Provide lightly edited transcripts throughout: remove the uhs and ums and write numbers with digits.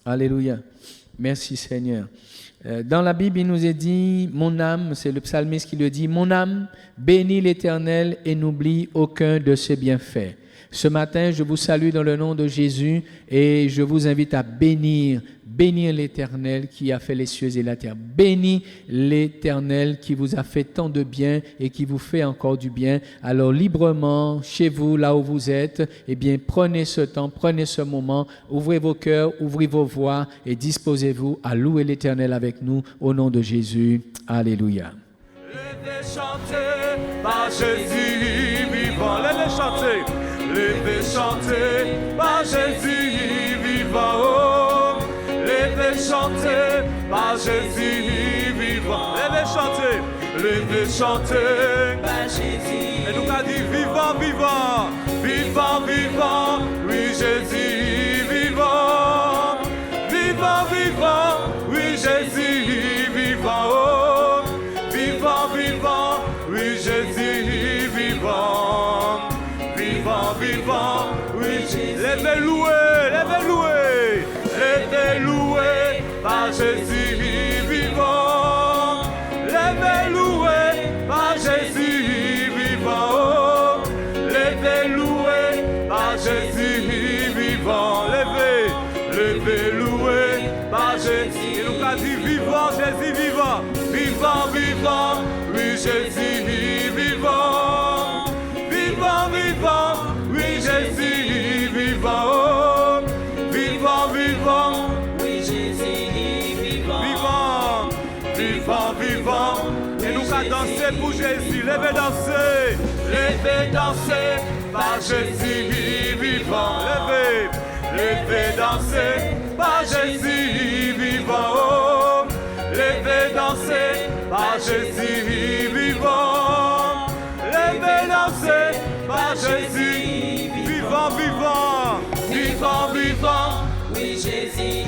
Alléluia. Merci Seigneur. Dans la Bible, il nous est dit, mon âme, c'est le psalmiste qui le dit, mon âme bénit l'Éternel et n'oublie aucun de ses bienfaits. Ce matin, je vous salue dans le nom de Jésus et je vous invite à bénir l'Éternel qui a fait les cieux et la terre. Bénis l'Éternel qui vous a fait tant de bien et qui vous fait encore du bien. Alors librement, chez vous, là où vous êtes, eh bien prenez ce temps, prenez ce moment, ouvrez vos cœurs, ouvrez vos voix et disposez-vous à louer l'Éternel avec nous au nom de Jésus. Alléluia. Levez chanter par Jésus vivant. Levez chanter. Levez chanter par Jésus vivant. Oh. Levez chanter par Jésus vivant. Levez chanter. Levez chanter par Jésus. Et nous a dit vivant, vivant. Vivant, vivant. Oui, Jésus vivant. Vivant, vivant. Oui, Jésus vivant. Oh. Vivant, vivant. Oui, Jésus vivant. Vivant, vivant, oui, Jésus. Levez louer, levez louer, levez louer par Jésus vivant. Levez louer par Jésus vivant. Oh. Levez louer par Jésus vivant. Levez, levez louer par Jésus. Il nous a dit vivant, Jésus vivant. Vivant, vivant, oui, Jésus vivant. Vivant, vivant, oui, Jésus vivant. Oh. Vivant, vivant, oui, Jésus vivant. Vivant, vivant, vivant. Et nous allons danser pour Jésus. Levez danser, levez danser par Jésus vivant. Levez, levez danser par Jésus vivant. Oh. Levez danser par Jésus vivant. Levez danser par Jésus vivant, vivant, vivant, vivant. Oui, Jésus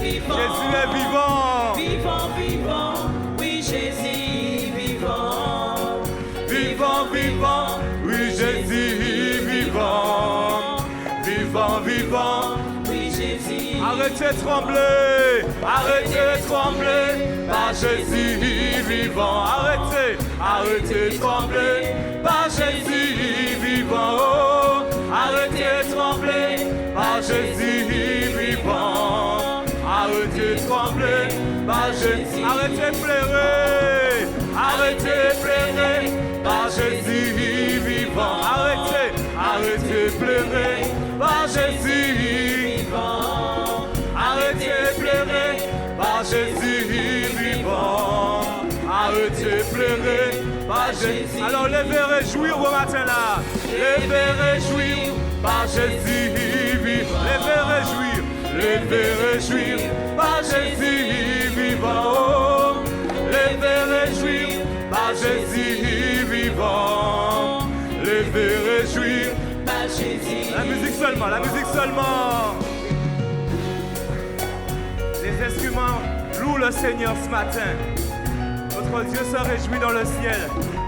vivant. Jésus est vivant. Vivant, vivant. Oui, Jésus vivant. Vivant, vivant. Oui, Jésus vivant. Vivant, vivant. Oui, Jésus. Arrêtez de trembler. Arrêtez de trembler par Jésus vivant. Arrêtez. Arrêtez de trembler par Jésus vivant. Oh. Arrêtez de trembler par Jésus vivant. Arrêtez de trembler par Jésus. Arrêtez de pleurer. Arrêtez de pleurer par Jésus vivant. Arrêtez. Arrêtez de pleurer par Jésus vivant. Arrêtez de pleurer par Jésus vivant. Arrêtez de pleurer par Jésus. Alors levez réjouir au matin là. Levez réjouir par Jésus vivant. Levez réjouir. Levez réjouir par Jésus vivant. Oh. Levez réjouir par Jésus vivant. Levez réjouir par Jésus. La musique seulement, la musique seulement. Les instruments louent le Seigneur ce matin. Notre Dieu se réjouit dans le ciel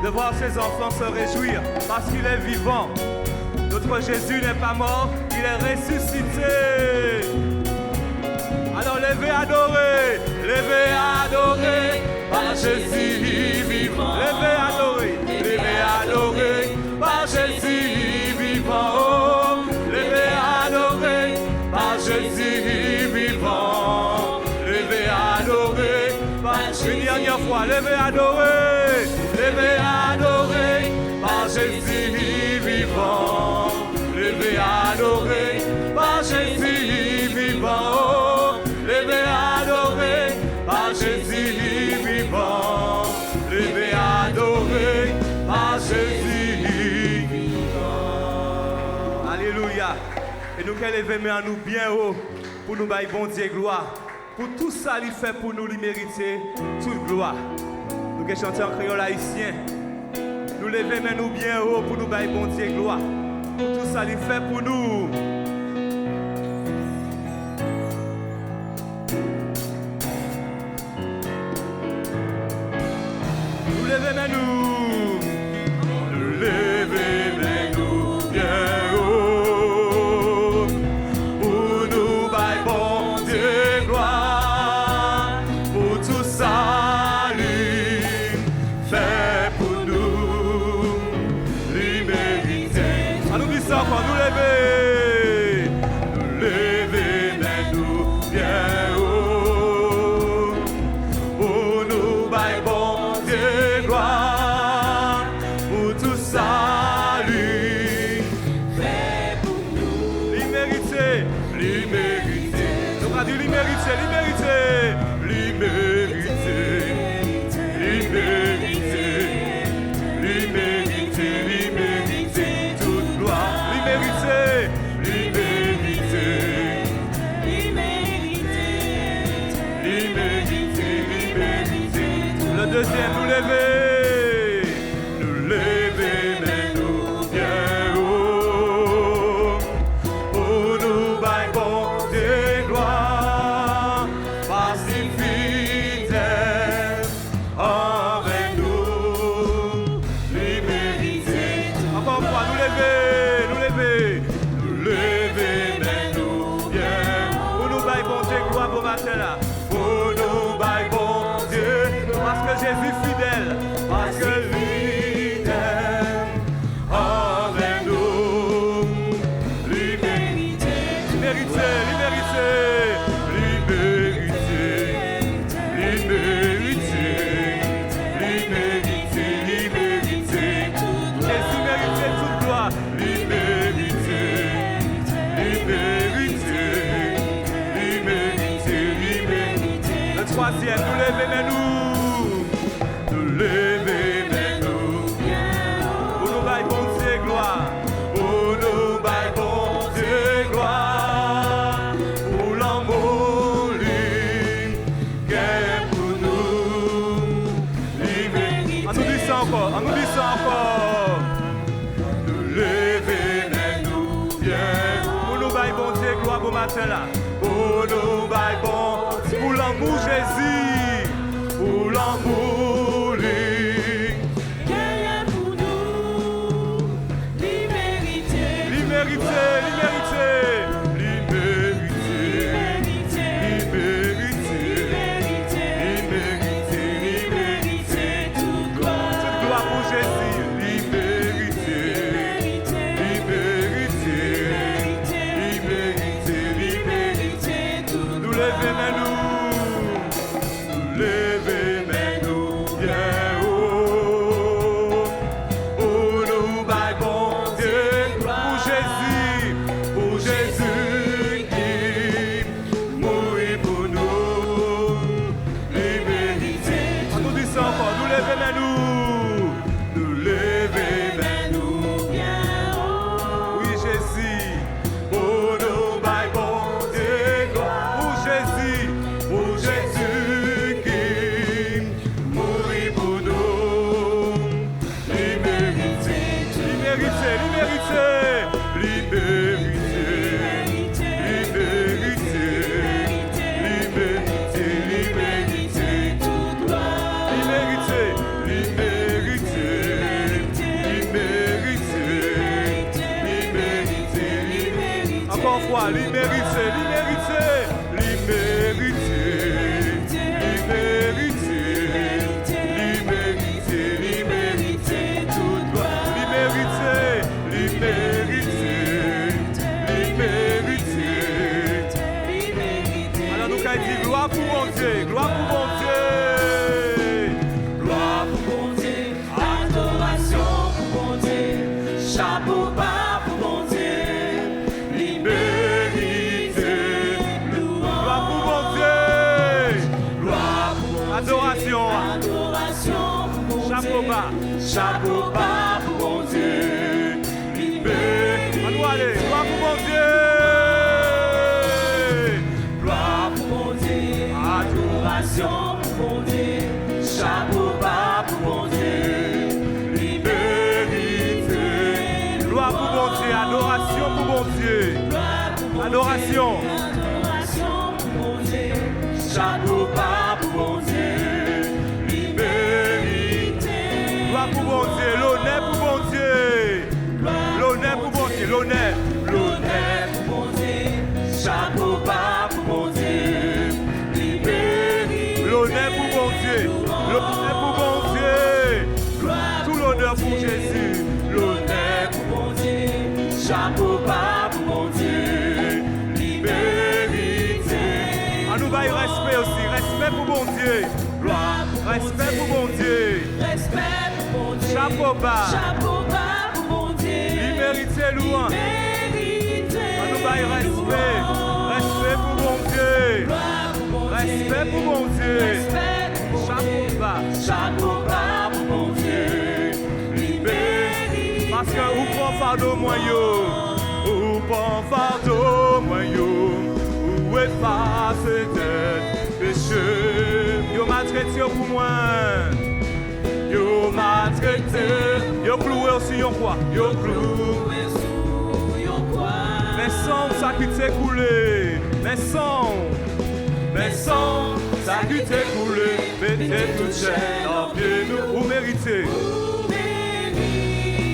de voir ses enfants se réjouir parce qu'il est vivant. Notre Jésus n'est pas mort, il est ressuscité. Alors levez adorer par Jésus vivant. Levez adorer par Jésus vivant. Oh, levez adorer par Jésus vivant. Levez adorer par Jésus. Une dernière fois, levez adorer par Jésus vivant. Levez adorer par Jésus vivant. Oh, levez adorer par Jésus vivant. Levez adorer par Jésus vivant. Alléluia. Et nous qu'elle lever à nous bien haut pour nous bailler bon Dieu gloire. Pour tout ça, il fait pour nous, lui mériter toute gloire. Nous qui chantons en créole haïtien, nous lever nous bien haut pour nous bailler bon Dieu gloire. Pour tout ça, il fait pour nous. Nous lever nous. Nous lever nous bien haut pour nous bailler bon Dieu. l'immérité. Donc on a dit l'immérité, l'immérité, l'immérité, l'immérité, l'immérité, l'immérité, toute gloire, l'immérité, l'immérité, l'immérité, l'immérité, l'immérité. Le deuxième, nous lever. Jésus fidèle, parce que lui t'aime envers nous. L'immérité, l'immérité, l'immérité, l'immérité, l'immérité, l'immérité, Jésus méritait toute gloire. L'immérité, l'immérité, l'immérité, l'immérité. Le troisième, nous levez mais nous. Levez mes nous, pour nous bailler bon Dieu gloire, pour nous bailler bon Dieu gloire, pour l'amour lui, qu'est pour nous, l'immérité. On nous dit ça encore, on nous dit ça encore. Nous levez mes nous, bien, pour nous bailler bon Dieu gloire pour matin là, pour nous bailler bon, pour l'amour Jésus, pour l'amour. L'immérité, l'immérité, l'immérité, l'immérité, l'immérité, l'immérité, toute gloire. L'immérité, l'immérité, l'immérité, l'immérité. Alors nous qu'à dire gloire pour mon Dieu, gloire pour mon Dieu, gloire pour mon Dieu, adoration pour mon Dieu, chapeau bas pour mon Dieu. Adoration, chapeau bas pour mon Dieu. On doit aller, gloire pour mon Dieu. Gloire pour mon Dieu, adoration pour mon Dieu. Chapeau bas pour mon Dieu. Liberté. Gloire pour mon Dieu, adoration pour mon Dieu. Adoration. Adoration pour mon Dieu. Chapeau bas pour mon Dieu. Gloire pour mon Dieu, l'honneur pour mon Dieu, l'honneur pour mon Dieu, l'honneur pour mon Dieu, chapeau bas pour mon Dieu, l'honneur pour mon Dieu, l'honneur pour mon Dieu, tout l'honneur pour Jésus, l'honneur pour mon Dieu, chapeau bas pour mon Dieu, liberté. On nous va y respect aussi, respect pour mon Dieu, gloire, respect pour mon Dieu, respect. Chapeau bas pour mon Dieu. L'immérité louange. On nous baille respect. fardeau moi yo, ou prend fardeau moi yo, ou efface tête péché. Yo m'a traité pour moi, yo m'a traité, yo cloué sur yon croix, yo cloué sur yon croix. Mais sans ça qui t'est coulé, mais sans ça qui t'est coulé, mettez toute chaîne en pied, nous vous méritez.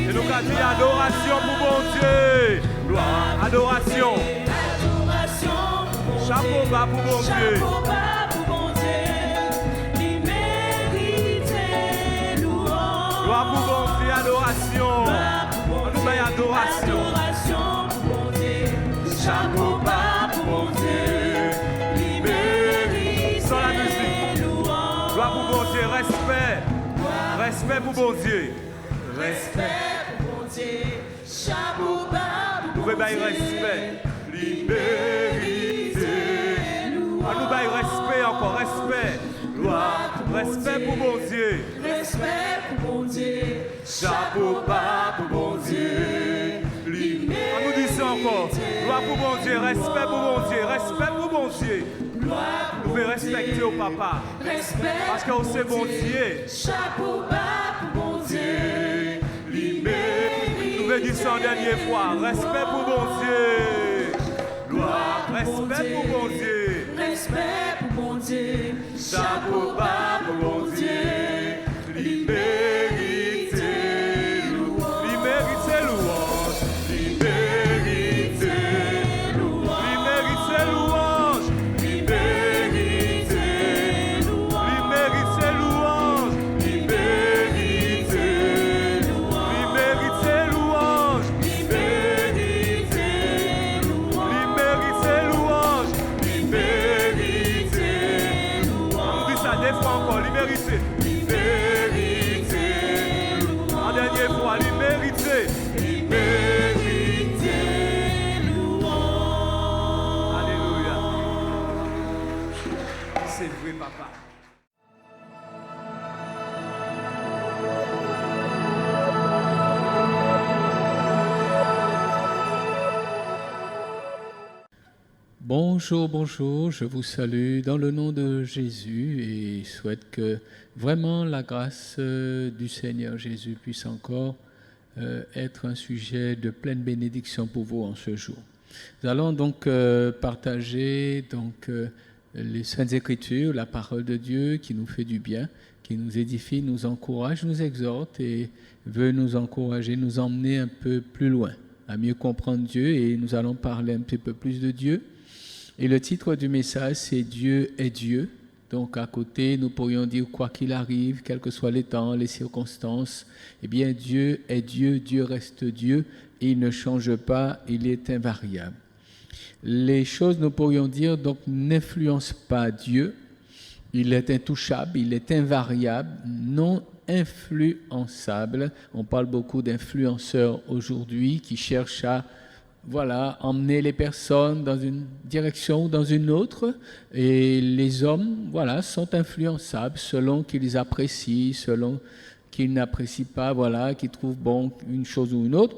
Et nous avons dit adoration pour bon Dieu. Gloire, adoration. Chapeau bas pour bon Dieu. Gloire pour bon Dieu, adoration. On nous met adoration. Chapeau bas pour bon Dieu. Sans la musique. Gloire pour bon Dieu, respect. Respect pour bon Dieu. Respect pour bon Dieu. Chapeau bas pour bon Dieu. Respect. Libérité. On nous baille respect encore, respect. Gloire, respect pour bon Dieu. Respect pour bon Dieu. Chapeau bas pour bon Dieu. On nous dit ça encore. Gloire pour bon Dieu, respect pour bon Dieu, respect pour bon Dieu. Vous pouvez respecter au papa. Parce que c'est bon Dieu. Chapeau bas pour bon Dieu. Nous pouvons dire ça en dernière fois. Respect pour bon Dieu. Gloire, respect pour bon Dieu. Respect pour bon Dieu. Chapeau bas pour bon Dieu. Libérité, louange. Libérité, louange. Libérité, louange. Libérité, louange. Libérité, louange. Libérité, louange. Libérité, louange. Libérité, louange. Libérité, louange. Libérité, louange. Libérité, louange. On dit ça des fois encore, libérité. Libérité, en dernière fois, libérité. Libérité, louange. Alléluia. C'est vrai, papa. Bonjour, bonjour, je vous salue dans le nom de Jésus et souhaite que vraiment la grâce du Seigneur Jésus puisse encore être un sujet de pleine bénédiction pour vous en ce jour. Nous allons donc partager les Saintes Écritures, la parole de Dieu qui nous fait du bien, qui nous édifie, nous encourage, nous exhorte et veut nous encourager, nous emmener un peu plus loin, à mieux comprendre Dieu, et nous allons parler un petit peu plus de Dieu. Et le titre du message, c'est « Dieu est Dieu ». Donc à côté, nous pourrions dire quoi qu'il arrive, quels que soient les temps, les circonstances, eh bien Dieu est Dieu, Dieu reste Dieu, et il ne change pas, il est invariable. Les choses, nous pourrions dire, donc n'influencent pas Dieu, il est intouchable, il est invariable, non influençable. On parle beaucoup d'influenceurs aujourd'hui qui cherchent à emmener les personnes dans une direction ou dans une autre, et les hommes, sont influençables selon qu'ils apprécient, selon qu'ils n'apprécient pas, qu'ils trouvent bon une chose ou une autre.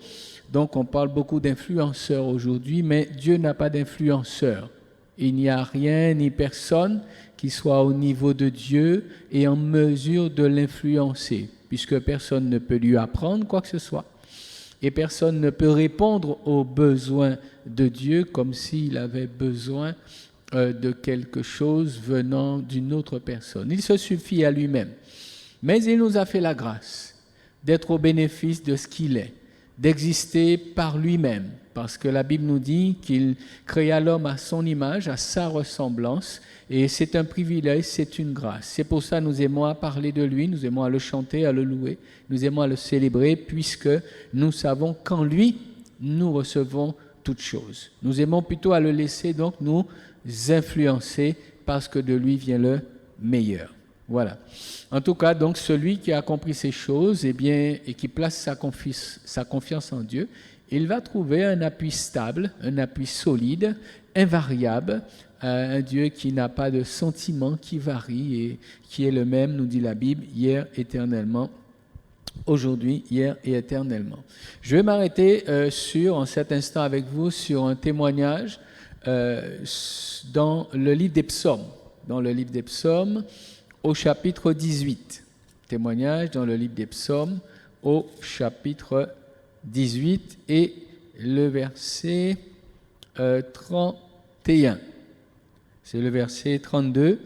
Donc on parle beaucoup d'influenceurs aujourd'hui, mais Dieu n'a pas d'influenceur. Il n'y a rien ni personne qui soit au niveau de Dieu et en mesure de l'influencer, puisque personne ne peut lui apprendre quoi que ce soit. Et personne ne peut répondre aux besoins de Dieu comme s'il avait besoin de quelque chose venant d'une autre personne. Il se suffit à lui-même. Mais il nous a fait la grâce d'être au bénéfice de ce qu'il est, d'exister par lui-même, parce que la Bible nous dit qu'il créa l'homme à son image, à sa ressemblance, et c'est un privilège, c'est une grâce. C'est pour ça que nous aimons à parler de lui, nous aimons à le chanter, à le louer, nous aimons à le célébrer, puisque nous savons qu'en lui, nous recevons toutes choses. Nous aimons plutôt à le laisser donc nous influencer, parce que de lui vient le meilleur. Voilà. En tout cas, donc, celui qui a compris ces choses, et qui place sa confiance en Dieu, il va trouver un appui stable, un appui solide, invariable, un Dieu qui n'a pas de sentiment, qui varie et qui est le même, nous dit la Bible, hier, éternellement, aujourd'hui, hier et éternellement. Je vais m'arrêter en cet instant avec vous sur un témoignage dans le livre des psaumes. Dans le livre des psaumes, au chapitre 18. Témoignage dans le livre des psaumes, au chapitre 18 et le verset 31. C'est le verset 32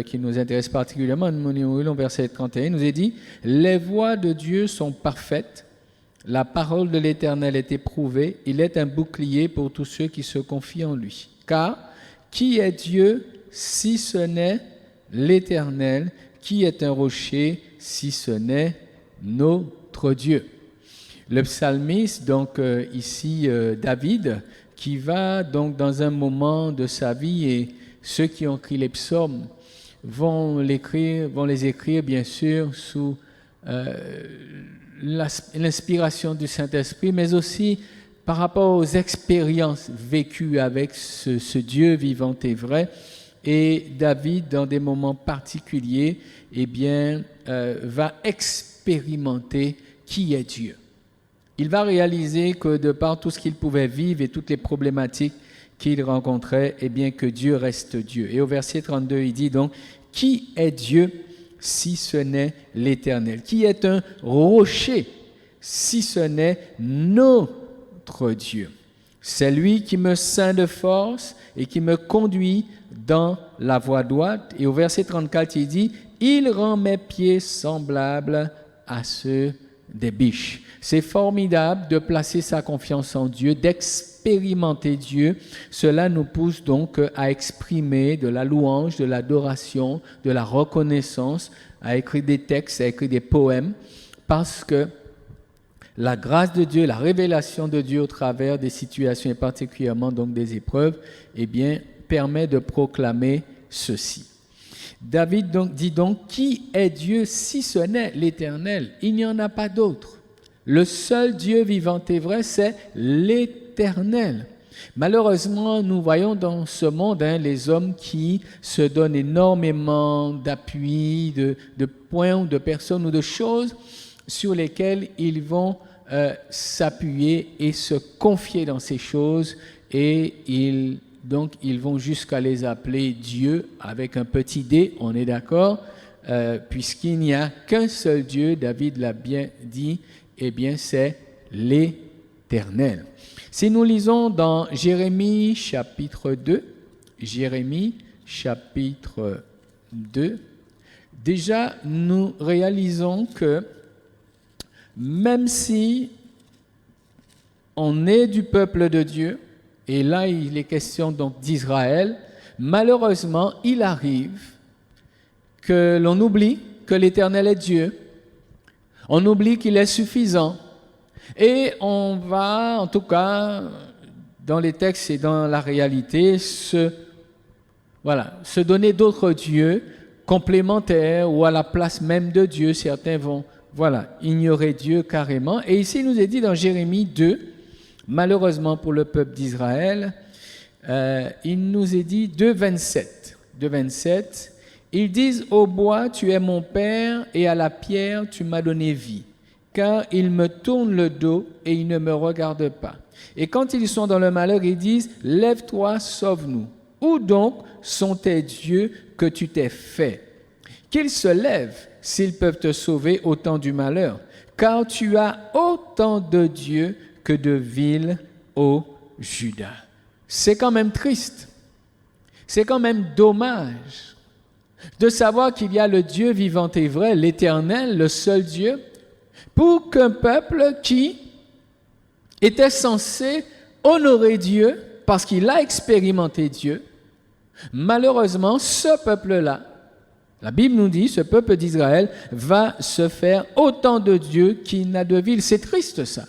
qui nous intéresse particulièrement. Nous verset 31, il nous est dit « Les voies de Dieu sont parfaites, la parole de l'Éternel est éprouvée, il est un bouclier pour tous ceux qui se confient en lui. Car qui est Dieu si ce n'est l'Éternel? Qui est un rocher si ce n'est notre Dieu ?» Le psalmiste, donc ici David, qui va donc dans un moment de sa vie, et ceux qui ont écrit les psaumes vont les écrire bien sûr sous l'inspiration du Saint-Esprit, mais aussi par rapport aux expériences vécues avec ce Dieu vivant et vrai. Et David, dans des moments particuliers, va expérimenter qui est Dieu. Il va réaliser que de par tout ce qu'il pouvait vivre et toutes les problématiques qu'il rencontrait, que Dieu reste Dieu. Et au verset 32, il dit donc, « Qui est Dieu si ce n'est l'Éternel? Qui est un rocher si ce n'est notre Dieu? C'est lui qui me ceint de force et qui me conduit dans la voie droite. » Et au verset 34, il dit, « Il rend mes pieds semblables à ceux des biches. » C'est formidable de placer sa confiance en Dieu, d'expérimenter Dieu. Cela nous pousse donc à exprimer de la louange, de l'adoration, de la reconnaissance, à écrire des textes, à écrire des poèmes, parce que la grâce de Dieu, la révélation de Dieu au travers des situations et particulièrement donc des épreuves, permet de proclamer ceci. David dit donc, qui est Dieu si ce n'est l'Éternel? Il n'y en a pas d'autre. Le seul Dieu vivant et vrai, c'est l'Éternel. Malheureusement, nous voyons dans ce monde les hommes qui se donnent énormément d'appui, de points ou de personnes ou de choses sur lesquelles ils vont s'appuyer et se confier dans ces choses, et ils vont jusqu'à les appeler Dieu avec un petit d, on est d'accord, puisqu'il n'y a qu'un seul Dieu, David l'a bien dit, c'est l'Éternel. Si nous lisons dans Jérémie chapitre 2, déjà nous réalisons que même si on est du peuple de Dieu, et là il est question donc d'Israël, malheureusement il arrive que l'on oublie que l'Éternel est Dieu. On oublie qu'il est suffisant, et on va, en tout cas, dans les textes et dans la réalité, se donner d'autres dieux complémentaires ou à la place même de Dieu. Certains vont, ignorer Dieu carrément. Et ici, il nous est dit dans Jérémie 2, malheureusement pour le peuple d'Israël, il nous est dit 2,27. Ils disent « Au bois, tu es mon père, et à la pierre, tu m'as donné vie. Car ils me tournent le dos et ils ne me regardent pas. Et quand ils sont dans le malheur, ils disent « Lève-toi, sauve-nous. Où donc sont tes dieux que tu t'es fait? Qu'ils se lèvent s'ils peuvent te sauver au temps du malheur. Car tu as autant de dieux que de villes, ô Juda. » C'est quand même triste. C'est quand même dommage de savoir qu'il y a le Dieu vivant et vrai, l'Éternel, le seul Dieu, pour qu'un peuple qui était censé honorer Dieu parce qu'il a expérimenté Dieu, malheureusement, ce peuple-là, la Bible nous dit, ce peuple d'Israël va se faire autant de dieux qu'il n'a de villes. C'est triste ça.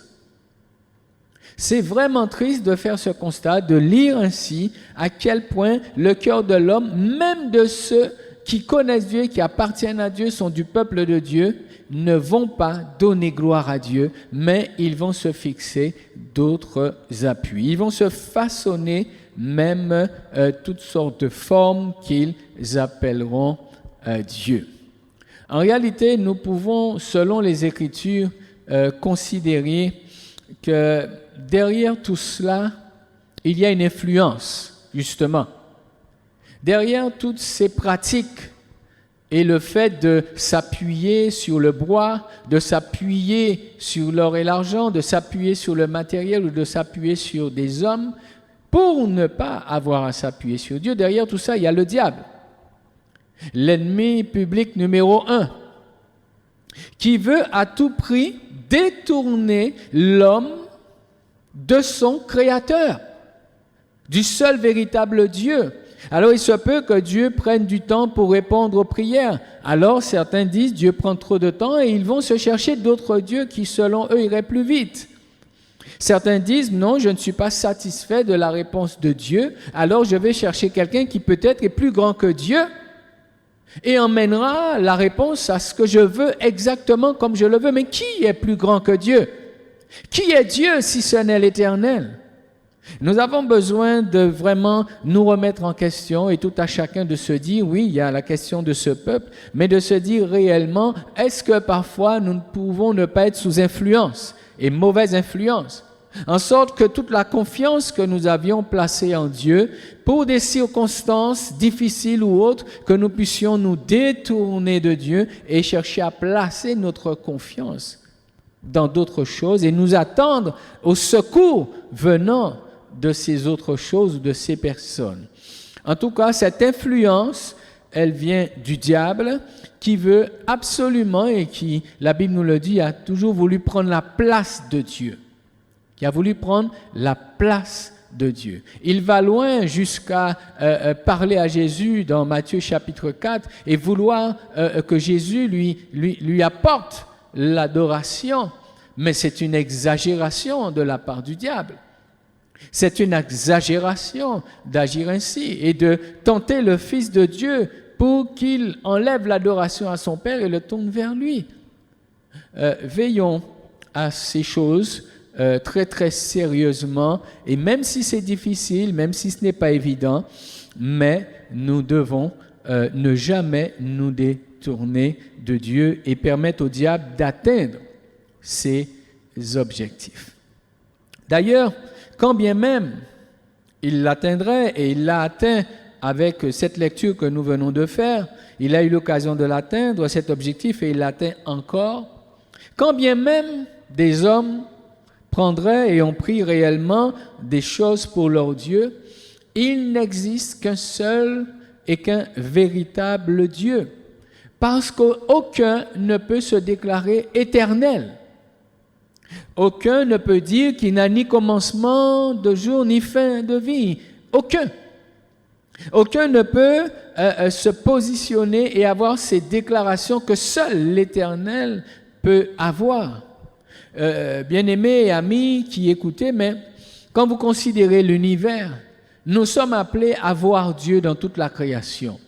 C'est vraiment triste de faire ce constat, de lire ainsi à quel point le cœur de l'homme, même de ceux qui connaissent Dieu, qui appartiennent à Dieu, sont du peuple de Dieu, ne vont pas donner gloire à Dieu, mais ils vont se fixer d'autres appuis. Ils vont se façonner même toutes sortes de formes qu'ils appelleront Dieu. En réalité, nous pouvons, selon les Écritures, considérer que derrière tout cela, il y a une influence, justement. Derrière toutes ces pratiques et le fait de s'appuyer sur le bois, de s'appuyer sur l'or et l'argent, de s'appuyer sur le matériel ou de s'appuyer sur des hommes, pour ne pas avoir à s'appuyer sur Dieu, derrière tout ça, il y a le diable. L'ennemi public numéro 1, qui veut à tout prix détourner l'homme de son Créateur, du seul véritable Dieu. Alors il se peut que Dieu prenne du temps pour répondre aux prières. Alors certains disent Dieu prend trop de temps et ils vont se chercher d'autres dieux qui selon eux iraient plus vite. Certains disent non, je ne suis pas satisfait de la réponse de Dieu, alors je vais chercher quelqu'un qui peut-être est plus grand que Dieu et emmènera la réponse à ce que je veux exactement comme je le veux. Mais qui est plus grand que Dieu? Qui est Dieu si ce n'est l'Éternel? Nous avons besoin de vraiment nous remettre en question et tout à chacun de se dire, oui, il y a la question de ce peuple, mais de se dire réellement, est-ce que parfois nous ne pouvons ne pas être sous influence et mauvaise influence, en sorte que toute la confiance que nous avions placée en Dieu, pour des circonstances difficiles ou autres, que nous puissions nous détourner de Dieu et chercher à placer notre confiance dans d'autres choses et nous attendre au secours venant de ces autres choses ou de ces personnes. En tout cas, cette influence, elle vient du diable qui veut absolument, et qui, la Bible nous le dit, a toujours voulu prendre la place de Dieu. Qui a voulu prendre la place de Dieu. Il va loin jusqu'à parler à Jésus dans Matthieu chapitre 4 et vouloir que Jésus lui apporte l'adoration, mais c'est une exagération de la part du diable. C'est une exagération d'agir ainsi et de tenter le Fils de Dieu pour qu'il enlève l'adoration à son Père et le tourne vers lui. Veillons à ces choses très très sérieusement, et même si c'est difficile, même si ce n'est pas évident, mais nous devons ne jamais nous détourner de Dieu et permettre au diable d'atteindre ses objectifs. D'ailleurs, quand bien même il l'atteindrait, et il l'a atteint avec cette lecture que nous venons de faire, il a eu l'occasion de l'atteindre, cet objectif, et il l'atteint encore, quand bien même des hommes prendraient et ont pris réellement des choses pour leur Dieu, il n'existe qu'un seul et qu'un véritable Dieu, parce qu'aucun ne peut se déclarer éternel. Aucun ne peut dire qu'il n'a ni commencement de jour ni fin de vie. Aucun. Aucun ne peut se positionner et avoir ces déclarations que seul l'Éternel peut avoir. Bien-aimés et amis qui écoutez, mais quand vous considérez l'univers, nous sommes appelés à voir Dieu dans toute la création.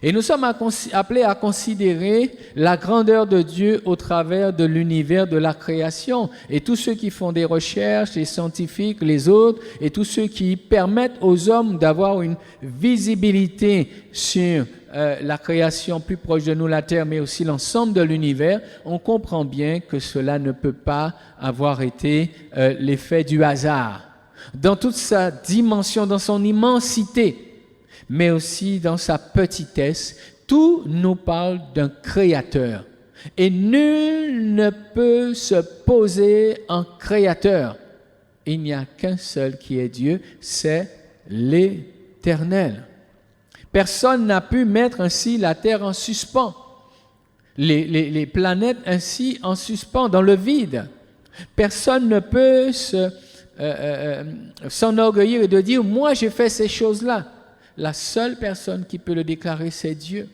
Et nous sommes appelés à considérer la grandeur de Dieu au travers de l'univers de la création. Et tous ceux qui font des recherches, les scientifiques, les autres, et tous ceux qui permettent aux hommes d'avoir une visibilité sur la création plus proche de nous, la Terre, mais aussi l'ensemble de l'univers, on comprend bien que cela ne peut pas avoir été l'effet du hasard. Dans toute sa dimension, dans son immensité, mais aussi dans sa petitesse, tout nous parle d'un créateur. Et nul ne peut se poser en créateur. Il n'y a qu'un seul qui est Dieu, c'est l'Éternel. Personne n'a pu mettre ainsi la terre en suspens, les planètes ainsi en suspens, dans le vide. Personne ne peut s'enorgueillir et de dire « moi j'ai fait ces choses-là ». La seule personne qui peut le déclarer, c'est Dieu.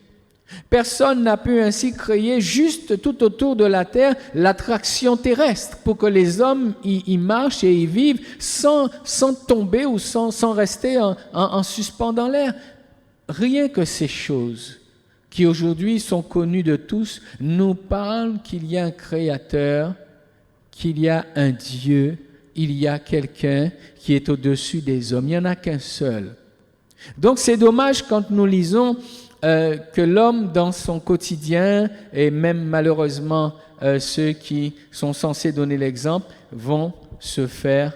Personne n'a pu ainsi créer juste tout autour de la terre l'attraction terrestre pour que les hommes y marchent et y vivent sans tomber ou sans rester en suspens dans l'air. Rien que ces choses qui aujourd'hui sont connues de tous nous parlent qu'il y a un Créateur, qu'il y a un Dieu, il y a quelqu'un qui est au-dessus des hommes. Il n'y en a qu'un seul. Donc c'est dommage quand nous lisons que l'homme dans son quotidien, et même malheureusement ceux qui sont censés donner l'exemple, vont se faire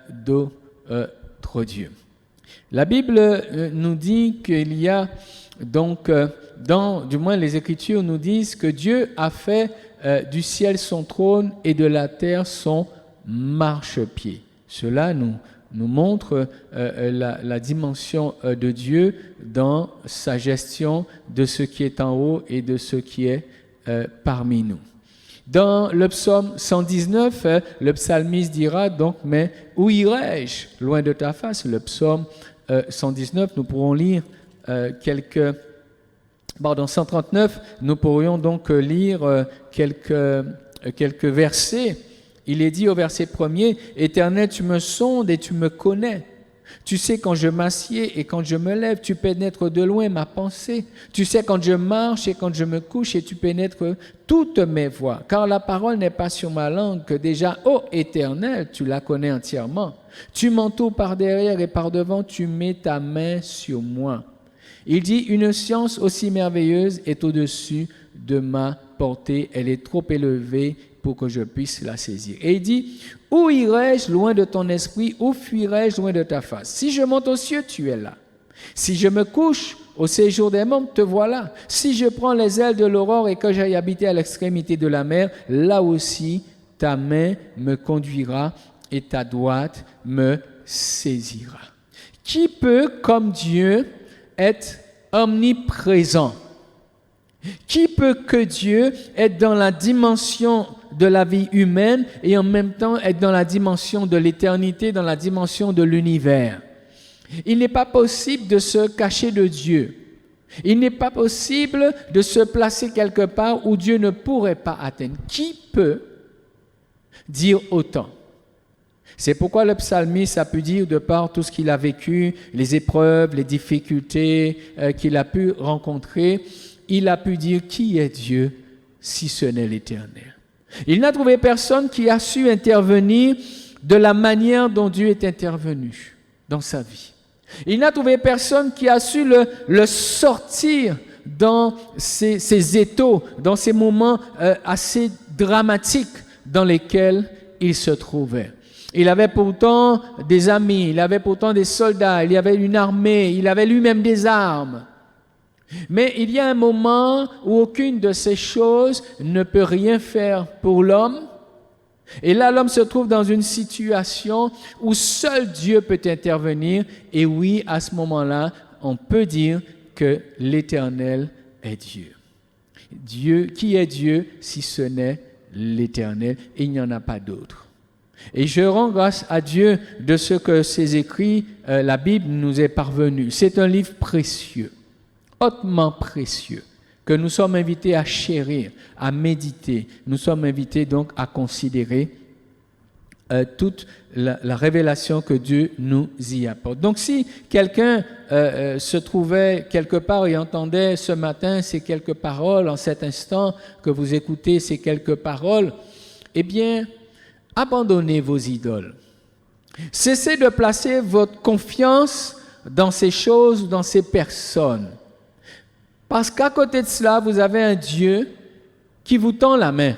d'autres dieux. La Bible nous dit qu'il y a donc, du moins les Écritures nous disent que Dieu a fait du ciel son trône et de la terre son marchepied. Cela nous montre la dimension de Dieu dans sa gestion de ce qui est en haut et de ce qui est parmi nous. Dans le psaume 119, le psalmiste dira donc, mais où irai-je loin de ta face? Le psaume 119, nous pourrons lire 139, nous pourrions donc lire quelques versets. Il est dit au verset 1er, « Éternel, tu me sondes et tu me connais. Tu sais quand je m'assieds et quand je me lève, tu pénètres de loin ma pensée. Tu sais quand je marche et quand je me couche et tu pénètres toutes mes voies. Car la parole n'est pas sur ma langue que déjà, ô Éternel, tu la connais entièrement. Tu m'entoures par derrière et par devant, tu mets ta main sur moi. » Il dit, « Une science aussi merveilleuse est au-dessus de ma portée. Elle est trop élevée pour que je puisse la saisir. » Et il dit, « Où irai-je loin de ton esprit? Où fuirai-je loin de ta face? Si je monte aux cieux, tu es là. Si je me couche au séjour des morts, te voilà. Si je prends les ailes de l'aurore et que j'aille habiter à l'extrémité de la mer, là aussi ta main me conduira et ta droite me saisira. » Qui peut, comme Dieu, être omniprésent? Qui peut que Dieu être dans la dimension de la vie humaine et en même temps être dans la dimension de l'éternité, dans la dimension de l'univers? Il n'est pas possible de se cacher de Dieu. Il n'est pas possible de se placer quelque part où Dieu ne pourrait pas atteindre. Qui peut dire autant? C'est pourquoi le psalmiste a pu dire, de par tout ce qu'il a vécu, les épreuves, les difficultés qu'il a pu rencontrer, il a pu dire, qui est Dieu si ce n'est l'Éternel? Il n'a trouvé personne qui a su intervenir de la manière dont Dieu est intervenu dans sa vie. Il n'a trouvé personne qui a su le sortir dans ces étaux, dans ces moments assez dramatiques dans lesquels il se trouvait. Il avait pourtant des amis, il avait pourtant des soldats, il y avait une armée, il avait lui-même des armes. Mais il y a un moment où aucune de ces choses ne peut rien faire pour l'homme. Et là, l'homme se trouve dans une situation où seul Dieu peut intervenir. Et oui, à ce moment-là, on peut dire que l'Éternel est Dieu. Dieu, qui est Dieu si ce n'est l'Éternel? Il n'y en a pas d'autre. Et je rends grâce à Dieu de ce que ces écrits, la Bible nous est parvenue. C'est un livre précieux, hautement précieux, que nous sommes invités à chérir, à méditer. Nous sommes invités donc à considérer toute la révélation que Dieu nous y apporte. Donc si quelqu'un se trouvait quelque part et entendait ce matin ces quelques paroles, en cet instant que vous écoutez ces quelques paroles, eh bien, abandonnez vos idoles. Cessez de placer votre confiance dans ces choses, dans ces personnes. Parce qu'à côté de cela, vous avez un Dieu qui vous tend la main.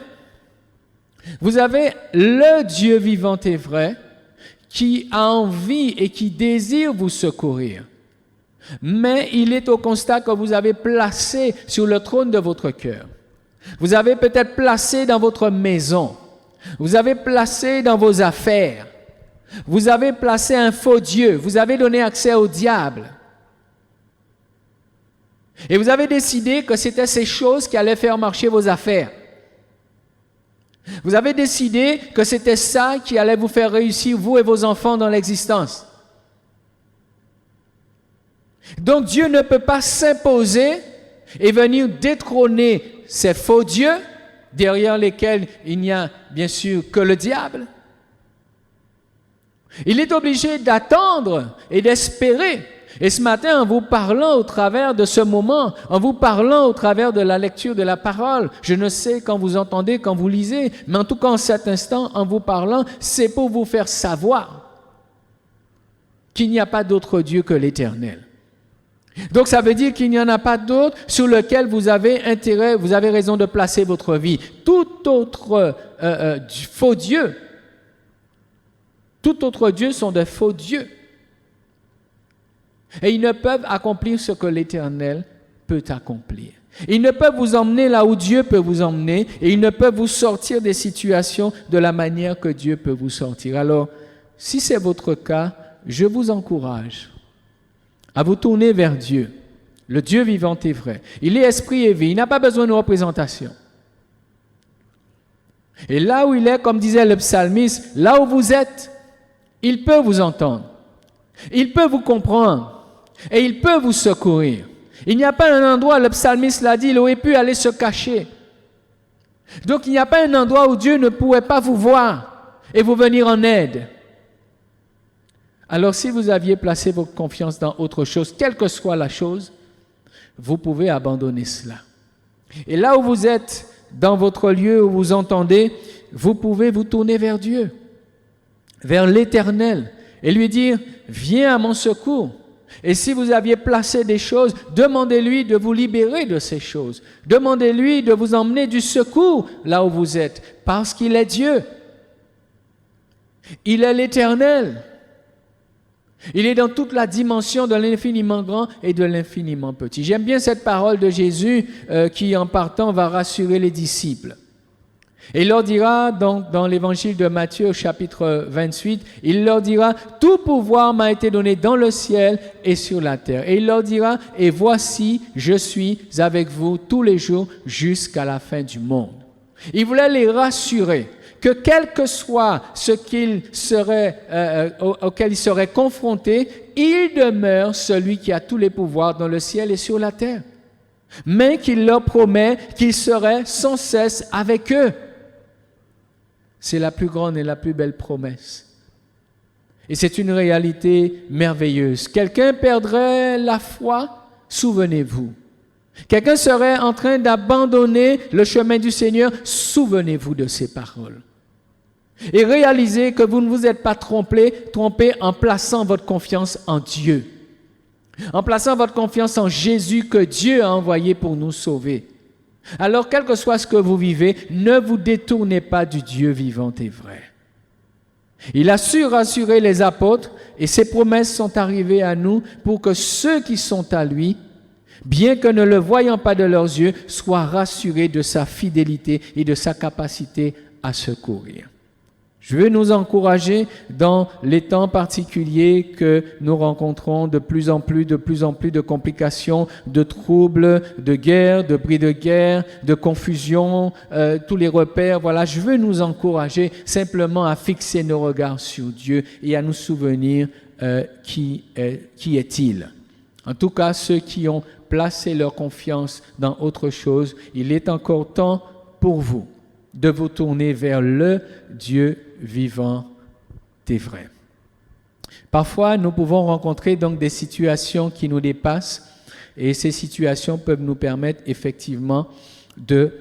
Vous avez le Dieu vivant et vrai qui a envie et qui désire vous secourir. Mais il est au constat que vous avez placé sur le trône de votre cœur. Vous avez peut-être placé dans votre maison. Vous avez placé dans vos affaires. Vous avez placé un faux Dieu. Vous avez donné accès au diable. Et vous avez décidé que c'était ces choses qui allaient faire marcher vos affaires. Vous avez décidé que c'était ça qui allait vous faire réussir, vous et vos enfants, dans l'existence. Donc Dieu ne peut pas s'imposer et venir détrôner ces faux dieux derrière lesquels il n'y a bien sûr que le diable. Il est obligé d'attendre et d'espérer. Et ce matin, en vous parlant au travers de ce moment, en vous parlant au travers de la lecture de la parole, je ne sais quand vous entendez, quand vous lisez, mais en tout cas en cet instant, en vous parlant, c'est pour vous faire savoir qu'il n'y a pas d'autre Dieu que l'Éternel. Donc ça veut dire qu'il n'y en a pas d'autre sur lequel vous avez intérêt, vous avez raison de placer votre vie. Tout autre faux Dieu, tout autre Dieu sont de faux dieux. Et ils ne peuvent accomplir ce que l'Éternel peut accomplir. Ils ne peuvent vous emmener là où Dieu peut vous emmener et ils ne peuvent vous sortir des situations de la manière que Dieu peut vous sortir. Alors, si c'est votre cas, je vous encourage à vous tourner vers Dieu, le Dieu vivant et vrai. Il est esprit et vie, il n'a pas besoin de représentation. Et là où il est, comme disait le psalmiste, là où vous êtes, il peut vous entendre, il peut vous comprendre et il peut vous secourir. Il n'y a pas un endroit, le psalmiste l'a dit, il aurait pu aller se cacher. Donc il n'y a pas un endroit où Dieu ne pourrait pas vous voir et vous venir en aide. Alors si vous aviez placé votre confiance dans autre chose, quelle que soit la chose, vous pouvez abandonner cela. Et là où vous êtes, dans votre lieu où vous entendez, vous pouvez vous tourner vers Dieu, vers l'Éternel, et lui dire, viens à mon secours. Et si vous aviez placé des choses, demandez-lui de vous libérer de ces choses. Demandez-lui de vous emmener du secours là où vous êtes, parce qu'il est Dieu. Il est l'Éternel. Il est dans toute la dimension de l'infiniment grand et de l'infiniment petit. J'aime bien cette parole de Jésus qui, en partant, va rassurer les disciples. Et il leur dira, donc, dans l'évangile de Matthieu, au chapitre 28, il leur dira, « Tout pouvoir m'a été donné dans le ciel et sur la terre. » Et il leur dira, « Et voici, je suis avec vous tous les jours jusqu'à la fin du monde. » Il voulait les rassurer que quel que soit ce auquel ils seraient confrontés, il demeure celui qui a tous les pouvoirs dans le ciel et sur la terre. Mais qu'il leur promet qu'il serait sans cesse avec eux. C'est la plus grande et la plus belle promesse. Et c'est une réalité merveilleuse. Quelqu'un perdrait la foi, souvenez-vous. Quelqu'un serait en train d'abandonner le chemin du Seigneur, souvenez-vous de ces paroles. Et réalisez que vous ne vous êtes pas trompé en plaçant votre confiance en Dieu. En plaçant votre confiance en Jésus que Dieu a envoyé pour nous sauver. Alors, quel que soit ce que vous vivez, ne vous détournez pas du Dieu vivant et vrai. Il a su rassurer les apôtres et ses promesses sont arrivées à nous pour que ceux qui sont à lui, bien que ne le voyant pas de leurs yeux, soient rassurés de sa fidélité et de sa capacité à secourir. Je veux nous encourager dans les temps particuliers que nous rencontrons de plus en plus de complications, de troubles, de guerres, de bris de guerre, de confusion, tous les repères. Voilà, je veux nous encourager simplement à fixer nos regards sur Dieu et à nous souvenir qui est-il. En tout cas, ceux qui ont placé leur confiance dans autre chose, il est encore temps pour vous de vous tourner vers le Dieu vivant et vrai. Parfois, nous pouvons rencontrer donc des situations qui nous dépassent et ces situations peuvent nous permettre effectivement de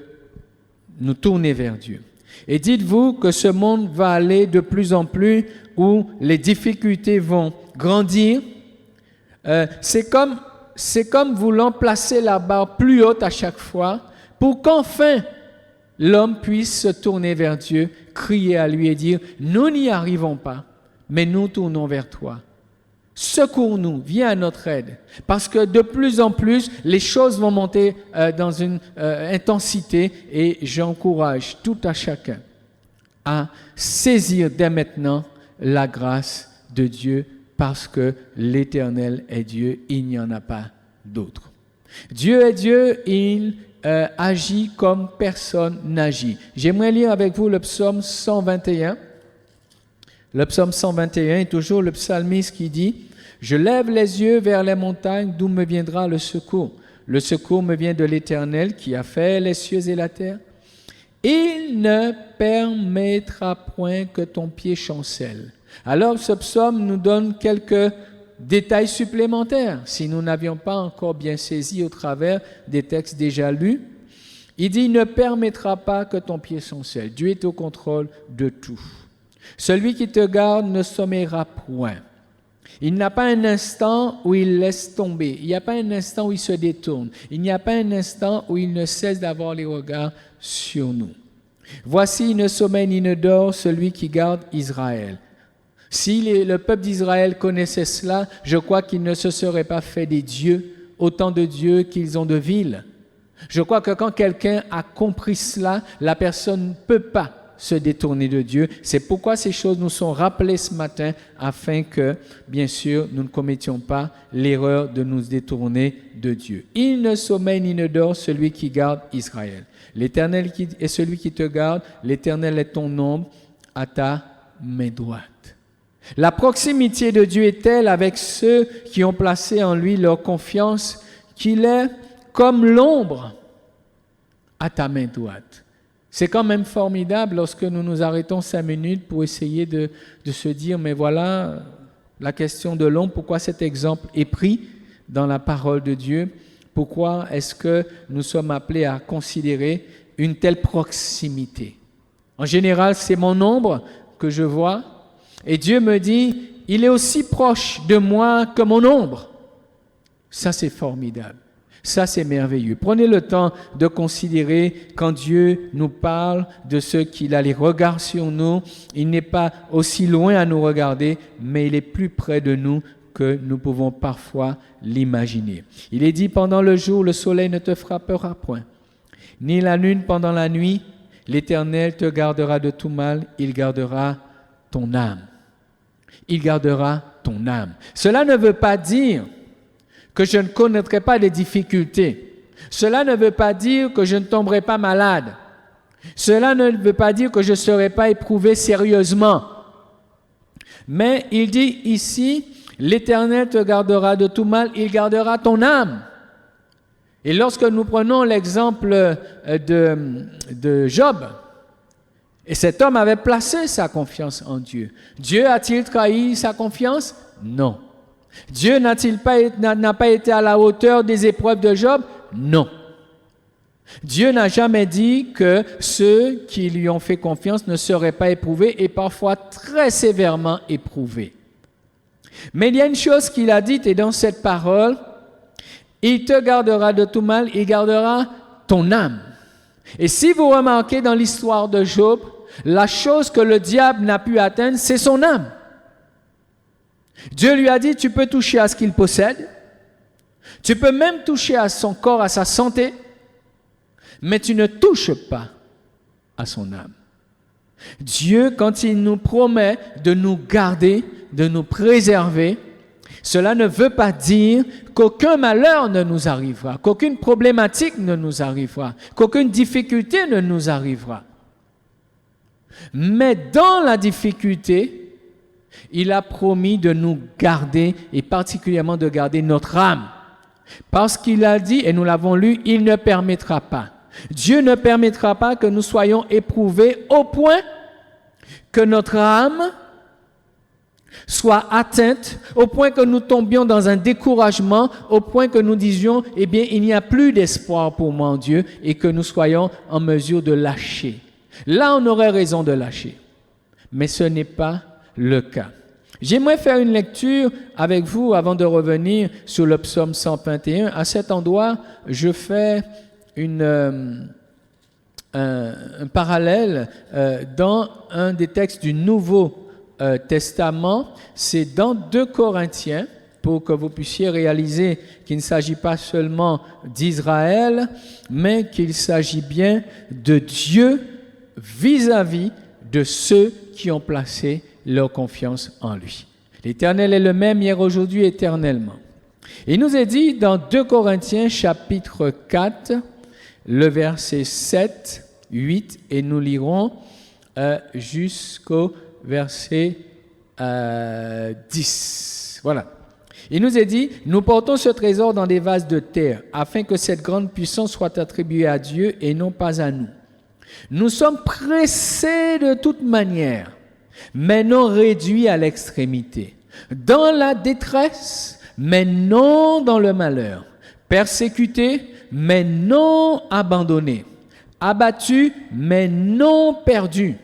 nous tourner vers Dieu. Et dites-vous que ce monde va aller de plus en plus où les difficultés vont grandir. C'est comme voulant placer la barre plus haute à chaque fois pour qu'enfin l'homme puisse se tourner vers Dieu, crier à lui et dire « Nous n'y arrivons pas, mais nous tournons vers toi. Secours-nous, viens à notre aide. » Parce que de plus en plus, les choses vont monter dans une intensité et j'encourage tout à chacun à saisir dès maintenant la grâce de Dieu parce que l'Éternel est Dieu, il n'y en a pas d'autre. Dieu est Dieu, il agit comme personne n'agit. J'aimerais lire avec vous le psaume 121. Le psaume 121 est toujours le psalmiste qui dit « Je lève les yeux vers les montagnes, d'où me viendra le secours. Le secours me vient de l'Éternel qui a fait les cieux et la terre. Il ne permettra point que ton pied chancelle. » Alors ce psaume nous donne quelques détails supplémentaires, si nous n'avions pas encore bien saisi au travers des textes déjà lus. Il dit « Il ne permettra pas que ton pied chancelle. » Dieu est au contrôle de tout. Celui qui te garde ne sommeillera point. Il n'a pas un instant où il laisse tomber. Il n'y a pas un instant où il se détourne. Il n'y a pas un instant où il ne cesse d'avoir les regards sur nous. Voici, il ne sommeille ni ne dort celui qui garde Israël. Si le peuple d'Israël connaissait cela, je crois qu'il ne se serait pas fait des dieux, autant de dieux qu'ils ont de villes. Je crois que quand quelqu'un a compris cela, la personne ne peut pas se détourner de Dieu. C'est pourquoi ces choses nous sont rappelées ce matin, afin que, bien sûr, nous ne commettions pas l'erreur de nous détourner de Dieu. Il ne sommeille ni ne dort celui qui garde Israël. L'Éternel est celui qui te garde, l'Éternel est ton ombre à ta main droite. La proximité de Dieu est telle avec ceux qui ont placé en lui leur confiance qu'il est comme l'ombre à ta main droite. C'est quand même formidable lorsque nous nous arrêtons 5 minutes pour essayer de se dire, mais voilà la question de l'ombre, pourquoi cet exemple est pris dans la parole de Dieu? Pourquoi est-ce que nous sommes appelés à considérer une telle proximité? En général, c'est mon ombre que je vois, et Dieu me dit, il est aussi proche de moi que mon ombre. Ça, c'est formidable. Ça, c'est merveilleux. Prenez le temps de considérer quand Dieu nous parle de ce qu'il a les regards sur nous. Il n'est pas aussi loin à nous regarder, mais il est plus près de nous que nous pouvons parfois l'imaginer. Il est dit, pendant le jour, le soleil ne te frappera point, ni la lune pendant la nuit. L'Éternel te gardera de tout mal, il gardera ton âme. Il gardera ton âme. Cela ne veut pas dire que je ne connaîtrai pas les difficultés. Cela ne veut pas dire que je ne tomberai pas malade. Cela ne veut pas dire que je ne serai pas éprouvé sérieusement. Mais il dit ici, l'Éternel te gardera de tout mal, il gardera ton âme. Et lorsque nous prenons l'exemple de Job, et cet homme avait placé sa confiance en Dieu. Dieu a-t-il trahi sa confiance? Non. Dieu n'a pas été à la hauteur des épreuves de Job? Non. Dieu n'a jamais dit que ceux qui lui ont fait confiance ne seraient pas éprouvés et parfois très sévèrement éprouvés. Mais il y a une chose qu'il a dite et dans cette parole, il te gardera de tout mal, il gardera ton âme. Et si vous remarquez dans l'histoire de Job, la chose que le diable n'a pu atteindre, c'est son âme. Dieu lui a dit, tu peux toucher à ce qu'il possède, tu peux même toucher à son corps, à sa santé, mais tu ne touches pas à son âme. Dieu, quand il nous promet de nous garder, de nous préserver, cela ne veut pas dire qu'aucun malheur ne nous arrivera, qu'aucune problématique ne nous arrivera, qu'aucune difficulté ne nous arrivera. Mais dans la difficulté, il a promis de nous garder et particulièrement de garder notre âme. Parce qu'il a dit, et nous l'avons lu, il ne permettra pas. Dieu ne permettra pas que nous soyons éprouvés au point que notre âme soit atteinte, au point que nous tombions dans un découragement, au point que nous disions, eh bien, il n'y a plus d'espoir pour moi en Dieu et que nous soyons en mesure de lâcher. Là, on aurait raison de lâcher. Mais ce n'est pas le cas. J'aimerais faire une lecture avec vous avant de revenir sur le psaume 121. À cet endroit, je fais un parallèle dans un des textes du Nouveau Testament. C'est dans 2 Corinthiens, pour que vous puissiez réaliser qu'il ne s'agit pas seulement d'Israël, mais qu'il s'agit bien de Dieu vis-à-vis de ceux qui ont placé leur confiance en lui. L'Éternel est le même hier, aujourd'hui, éternellement. Il nous est dit dans 2 Corinthiens chapitre 4, le verset 7, 8, et nous lirons jusqu'au verset 10. Voilà. Il nous est dit, nous portons ce trésor dans des vases de terre, afin que cette grande puissance soit attribuée à Dieu et non pas à nous. Nous sommes pressés de toute manière, mais non réduits à l'extrémité. Dans la détresse, mais non dans le malheur. Persécutés, mais non abandonnés. Abattus, mais non perdus.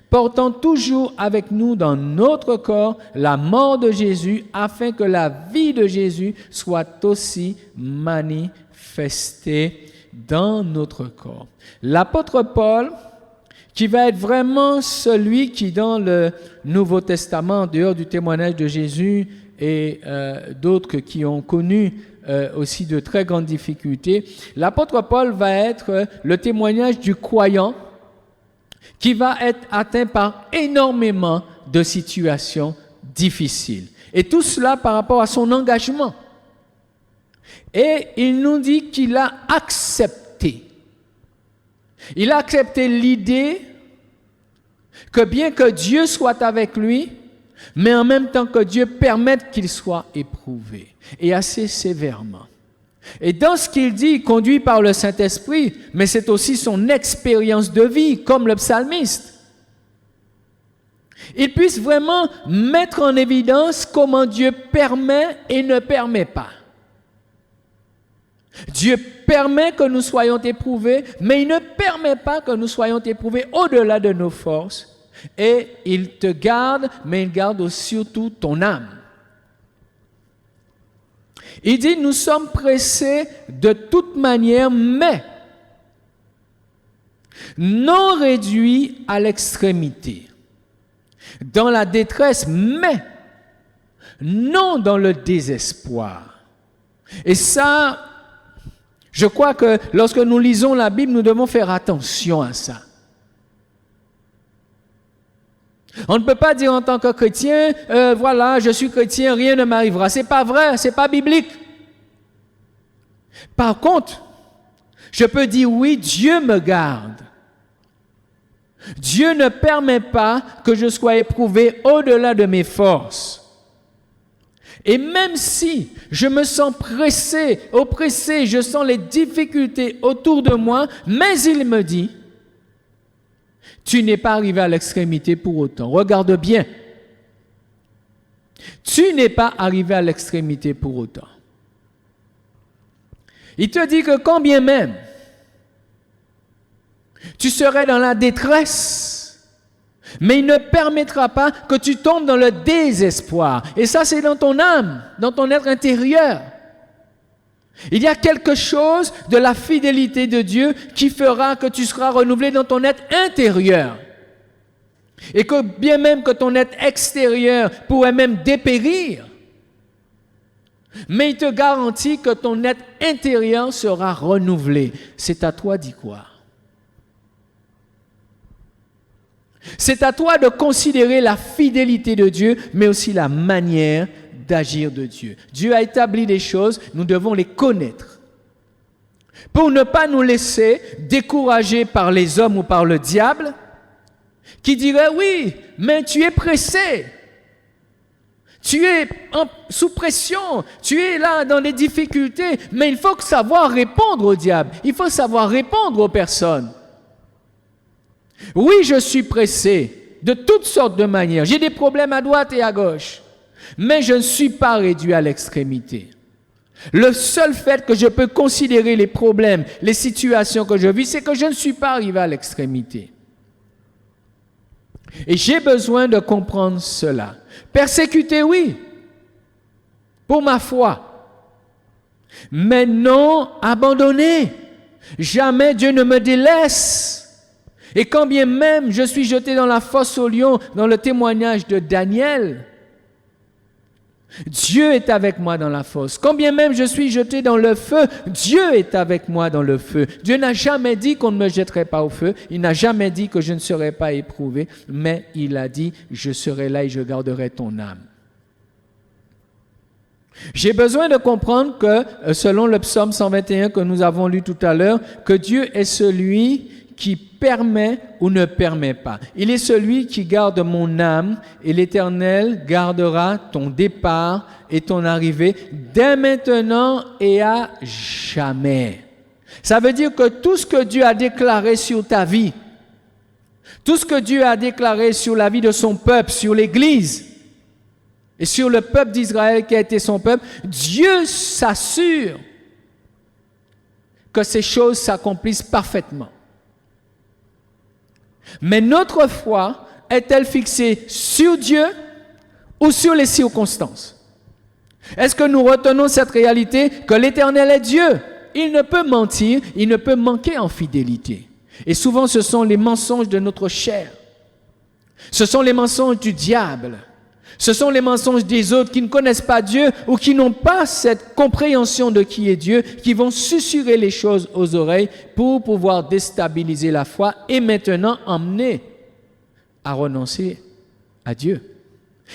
portant toujours avec nous dans notre corps la mort de Jésus, afin que la vie de Jésus soit aussi manifestée dans notre corps. L'apôtre Paul, qui va être vraiment celui qui, dans le Nouveau Testament, en dehors du témoignage de Jésus et d'autres qui ont connu aussi de très grandes difficultés, l'apôtre Paul va être le témoignage du croyant qui va être atteint par énormément de situations difficiles. Et tout cela par rapport à son engagement. Et il nous dit qu'il a accepté. Il a accepté l'idée que bien que Dieu soit avec lui, mais en même temps que Dieu permette qu'il soit éprouvé, et assez sévèrement. Et dans ce qu'il dit, conduit par le Saint-Esprit, mais c'est aussi son expérience de vie, comme le psalmiste. Il puisse vraiment mettre en évidence comment Dieu permet et ne permet pas. Dieu permet que nous soyons éprouvés, mais il ne permet pas que nous soyons éprouvés au-delà de nos forces. Et il te garde, mais il garde surtout ton âme. Il dit, nous sommes pressés de toute manière, mais non réduits à l'extrémité. Dans la détresse, mais non dans le désespoir. Et ça, je crois que lorsque nous lisons la Bible, nous devons faire attention à ça. On ne peut pas dire en tant que chrétien, voilà, je suis chrétien, rien ne m'arrivera. C'est pas vrai, c'est pas biblique. Par contre, je peux dire oui, Dieu me garde. Dieu ne permet pas que je sois éprouvé au-delà de mes forces. Et même si je me sens pressé, oppressé, je sens les difficultés autour de moi, mais il me dit, tu n'es pas arrivé à l'extrémité pour autant. Regarde bien. Tu n'es pas arrivé à l'extrémité pour autant. Il te dit que quand bien même tu serais dans la détresse, mais il ne permettra pas que tu tombes dans le désespoir. Et ça, c'est dans ton âme, dans ton être intérieur. Il y a quelque chose de la fidélité de Dieu qui fera que tu seras renouvelé dans ton être intérieur. Et que bien même que ton être extérieur pourrait même dépérir, mais il te garantit que ton être intérieur sera renouvelé. C'est à toi d'y croire. C'est à toi de considérer la fidélité de Dieu, mais aussi la manière d'agir de Dieu. Dieu a établi des choses, nous devons les connaître. Pour ne pas nous laisser décourager par les hommes ou par le diable, qui dirait oui, mais tu es pressé. Tu es sous pression, tu es là dans des difficultés, mais il faut savoir répondre au diable, il faut savoir répondre aux personnes. Oui, je suis pressé de toutes sortes de manières, j'ai des problèmes à droite et à gauche, mais je ne suis pas réduit à l'extrémité. Le seul fait que je peux considérer les problèmes, les situations que je vis, c'est que je ne suis pas arrivé à l'extrémité. Et j'ai besoin de comprendre cela. Persécuté, oui, pour ma foi, mais non abandonné. Jamais Dieu ne me délaisse. Et quand bien même je suis jeté dans la fosse aux lions, dans le témoignage de Daniel, Dieu est avec moi dans la fosse. Quand bien même je suis jeté dans le feu, Dieu est avec moi dans le feu. Dieu n'a jamais dit qu'on ne me jetterait pas au feu. Il n'a jamais dit que je ne serais pas éprouvé. Mais il a dit, je serai là et je garderai ton âme. J'ai besoin de comprendre que, selon le psaume 121 que nous avons lu tout à l'heure, que Dieu est celui qui permet ou ne permet pas. Il est celui qui garde mon âme et l'Éternel gardera ton départ et ton arrivée dès maintenant et à jamais. Ça veut dire que tout ce que Dieu a déclaré sur ta vie, tout ce que Dieu a déclaré sur la vie de son peuple, sur l'Église et sur le peuple d'Israël qui a été son peuple, Dieu s'assure que ces choses s'accomplissent parfaitement. Mais notre foi est-elle fixée sur Dieu ou sur les circonstances? Est-ce que nous retenons cette réalité que l'Éternel est Dieu? Il ne peut mentir, il ne peut manquer en fidélité. Et souvent, ce sont les mensonges de notre chair. Ce sont les mensonges du diable. Ce sont les mensonges des autres qui ne connaissent pas Dieu ou qui n'ont pas cette compréhension de qui est Dieu, qui vont susurrer les choses aux oreilles pour pouvoir déstabiliser la foi et maintenant emmener à renoncer à Dieu.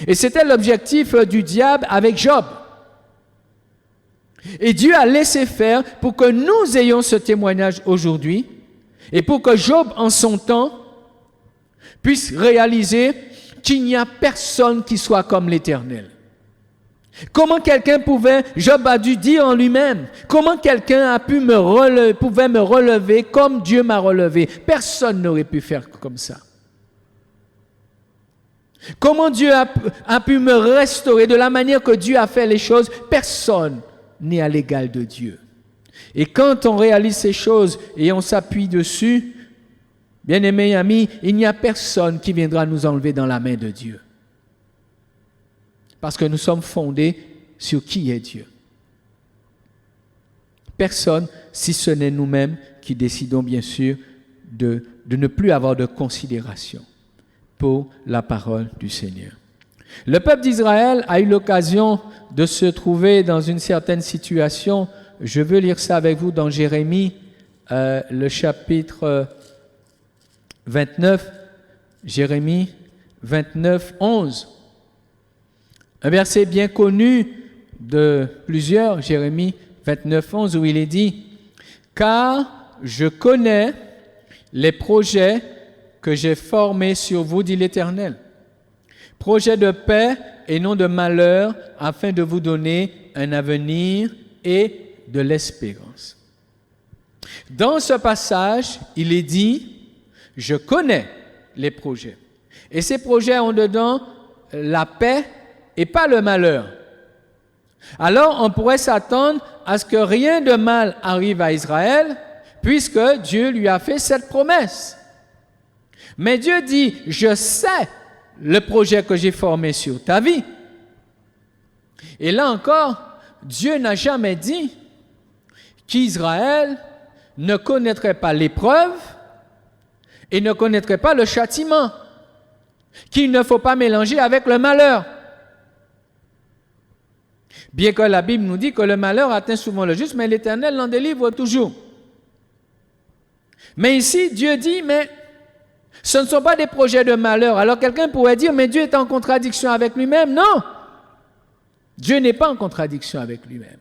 Et c'était l'objectif du diable avec Job. Et Dieu a laissé faire pour que nous ayons ce témoignage aujourd'hui et pour que Job, en son temps, puisse réaliser qu'il n'y a personne qui soit comme l'Éternel. Comment quelqu'un pouvait, Job a dû dire en lui-même, comment quelqu'un pouvait me relever comme Dieu m'a relevé? Personne n'aurait pu faire comme ça. Comment Dieu a pu me restaurer de la manière que Dieu a fait les choses? Personne n'est à l'égal de Dieu. Et quand on réalise ces choses et on s'appuie dessus, bien-aimés amis, il n'y a personne qui viendra nous enlever dans la main de Dieu. Parce que nous sommes fondés sur qui est Dieu. Personne, si ce n'est nous-mêmes qui décidons bien sûr de ne plus avoir de considération pour la parole du Seigneur. Le peuple d'Israël a eu l'occasion de se trouver dans une certaine situation. Je veux lire ça avec vous dans Jérémie, le chapitre 29, Jérémie 29, 11. Un verset bien connu de plusieurs, Jérémie 29, 11, où il est dit « Car je connais les projets que j'ai formés sur vous, dit l'Éternel. Projet de paix et non de malheur, afin de vous donner un avenir et de l'espérance. » Dans ce passage, il est dit, je connais les projets. Et ces projets ont dedans la paix et pas le malheur. Alors, on pourrait s'attendre à ce que rien de mal arrive à Israël, puisque Dieu lui a fait cette promesse. Mais Dieu dit, je sais le projet que j'ai formé sur ta vie. Et là encore, Dieu n'a jamais dit qu'Israël ne connaîtrait pas l'épreuve et ne connaîtrait pas le châtiment, qu'il ne faut pas mélanger avec le malheur. Bien que la Bible nous dit que le malheur atteint souvent le juste, mais l'Éternel l'en délivre toujours. Mais ici, Dieu dit, mais ce ne sont pas des projets de malheur. Alors quelqu'un pourrait dire, mais Dieu est en contradiction avec lui-même. Non, Dieu n'est pas en contradiction avec lui-même.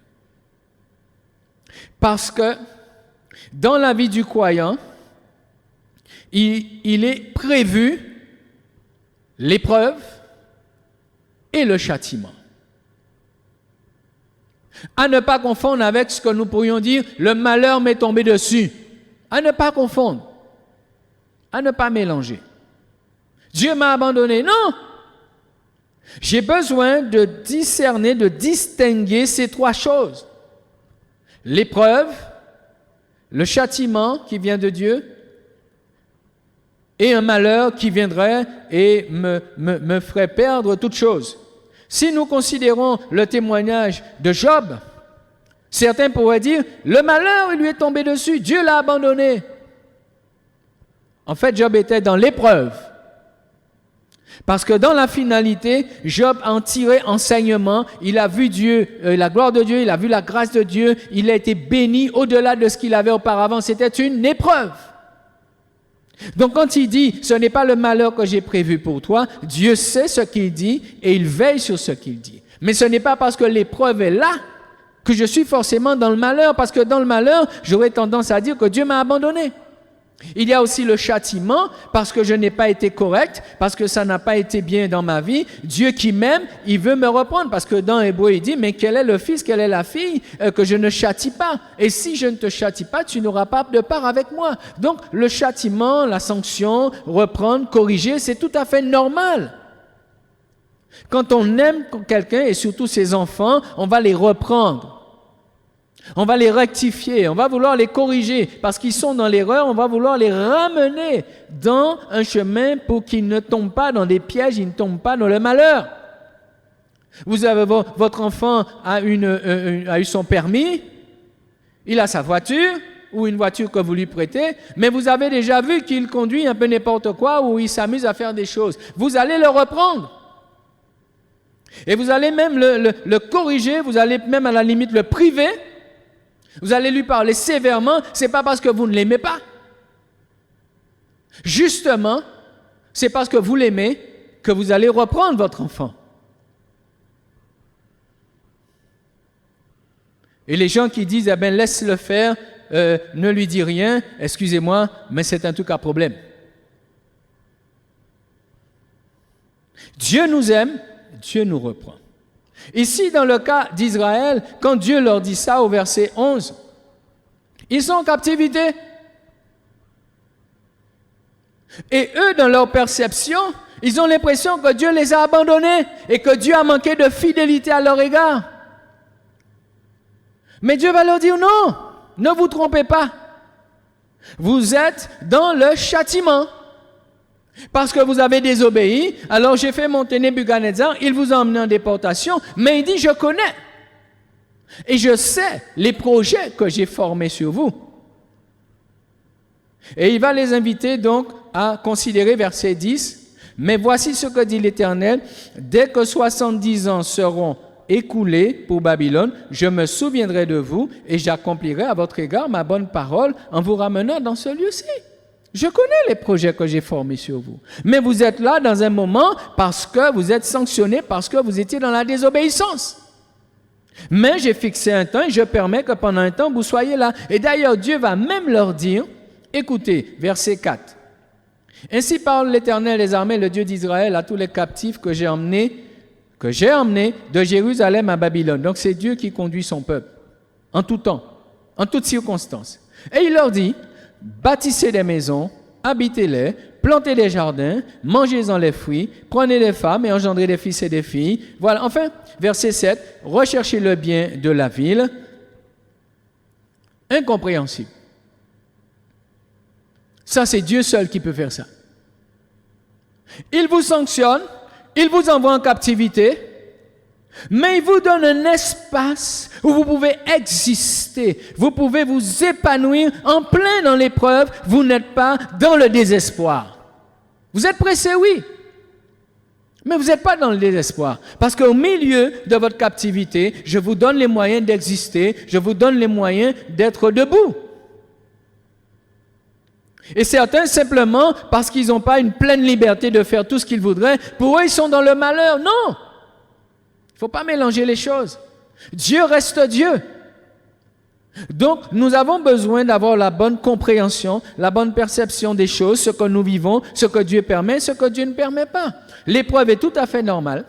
Parce que dans la vie du croyant, il est prévu l'épreuve et le châtiment. À ne pas confondre avec ce que nous pourrions dire, le malheur m'est tombé dessus. À ne pas confondre. À ne pas mélanger. Dieu m'a abandonné. Non! J'ai besoin de discerner, de distinguer ces trois choses. L'épreuve, le châtiment qui vient de Dieu et un malheur qui viendrait et me ferait perdre toute chose. Si nous considérons le témoignage de Job, certains pourraient dire, le malheur il lui est tombé dessus, Dieu l'a abandonné. En fait, Job était dans l'épreuve. Parce que dans la finalité, Job en tirait enseignement, il a vu Dieu, la gloire de Dieu, il a vu la grâce de Dieu, il a été béni au-delà de ce qu'il avait auparavant. C'était une épreuve. Donc quand il dit, ce n'est pas le malheur que j'ai prévu pour toi, Dieu sait ce qu'il dit et il veille sur ce qu'il dit. Mais ce n'est pas parce que l'épreuve est là que je suis forcément dans le malheur, parce que dans le malheur, j'aurais tendance à dire que Dieu m'a abandonné. Il y a aussi le châtiment, parce que je n'ai pas été correct, parce que ça n'a pas été bien dans ma vie. Dieu qui m'aime, il veut me reprendre, parce que dans Hébreu, il dit, mais quel est le fils, quelle est la fille que je ne châtie pas? Et si je ne te châtie pas, tu n'auras pas de part avec moi. Donc, le châtiment, la sanction, reprendre, corriger, c'est tout à fait normal. Quand on aime quelqu'un, et surtout ses enfants, on va les reprendre. On va les rectifier, on va vouloir les corriger parce qu'ils sont dans l'erreur, on va vouloir les ramener dans un chemin pour qu'ils ne tombent pas dans des pièges, ils ne tombent pas dans le malheur. Vous avez votre enfant a eu son permis, il a sa voiture ou une voiture que vous lui prêtez, mais vous avez déjà vu qu'il conduit un peu n'importe quoi ou il s'amuse à faire des choses. Vous allez le reprendre. Et vous allez même le corriger, vous allez même à la limite le priver. Vous allez lui parler sévèrement, c'est pas parce que vous ne l'aimez pas. Justement, c'est parce que vous l'aimez que vous allez reprendre votre enfant. Et les gens qui disent, laisse-le faire, ne lui dis rien, excusez-moi, mais c'est un truc à problème. Dieu nous aime, Dieu nous reprend. Ici, dans le cas d'Israël, quand Dieu leur dit ça au verset 11, ils sont en captivité. Et eux, dans leur perception, ils ont l'impression que Dieu les a abandonnés et que Dieu a manqué de fidélité à leur égard. Mais Dieu va leur dire non, ne vous trompez pas. Vous êtes dans le châtiment. Parce que vous avez désobéi, alors j'ai fait monter Nebuchadnezzar, il vous a emmené en déportation, mais il dit, je connais. Et je sais les projets que j'ai formés sur vous. Et il va les inviter donc à considérer verset 10. Mais voici ce que dit l'Éternel, dès que 70 ans seront écoulés pour Babylone, je me souviendrai de vous et j'accomplirai à votre égard ma bonne parole en vous ramenant dans ce lieu-ci. Je connais les projets que j'ai formés sur vous. Mais vous êtes là dans un moment parce que vous êtes sanctionnés, parce que vous étiez dans la désobéissance. Mais j'ai fixé un temps et je permets que pendant un temps vous soyez là. Et d'ailleurs, Dieu va même leur dire, écoutez, verset 4. Ainsi parle l'Éternel des armées, le Dieu d'Israël, à tous les captifs que j'ai emmenés de Jérusalem à Babylone. Donc c'est Dieu qui conduit son peuple, en tout temps, en toutes circonstances. Et il leur dit, bâtissez des maisons, habitez-les, plantez des jardins, mangez-en les fruits, prenez des femmes et engendrez des fils et des filles. Voilà, enfin, verset 7, recherchez le bien de la ville. Incompréhensible. Ça, c'est Dieu seul qui peut faire ça. Il vous sanctionne, il vous envoie en captivité, mais il vous donne un espace où vous pouvez exister, vous pouvez vous épanouir en plein dans l'épreuve, vous n'êtes pas dans le désespoir. Vous êtes pressé, oui, mais vous n'êtes pas dans le désespoir, parce qu'au milieu de votre captivité, je vous donne les moyens d'exister, je vous donne les moyens d'être debout. Et certains, simplement, parce qu'ils n'ont pas une pleine liberté de faire tout ce qu'ils voudraient, pour eux, ils sont dans le malheur. Non! Il ne faut pas mélanger les choses. Dieu reste Dieu. Donc, nous avons besoin d'avoir la bonne compréhension, la bonne perception des choses, ce que nous vivons, ce que Dieu permet, ce que Dieu ne permet pas. L'épreuve est tout à fait normale.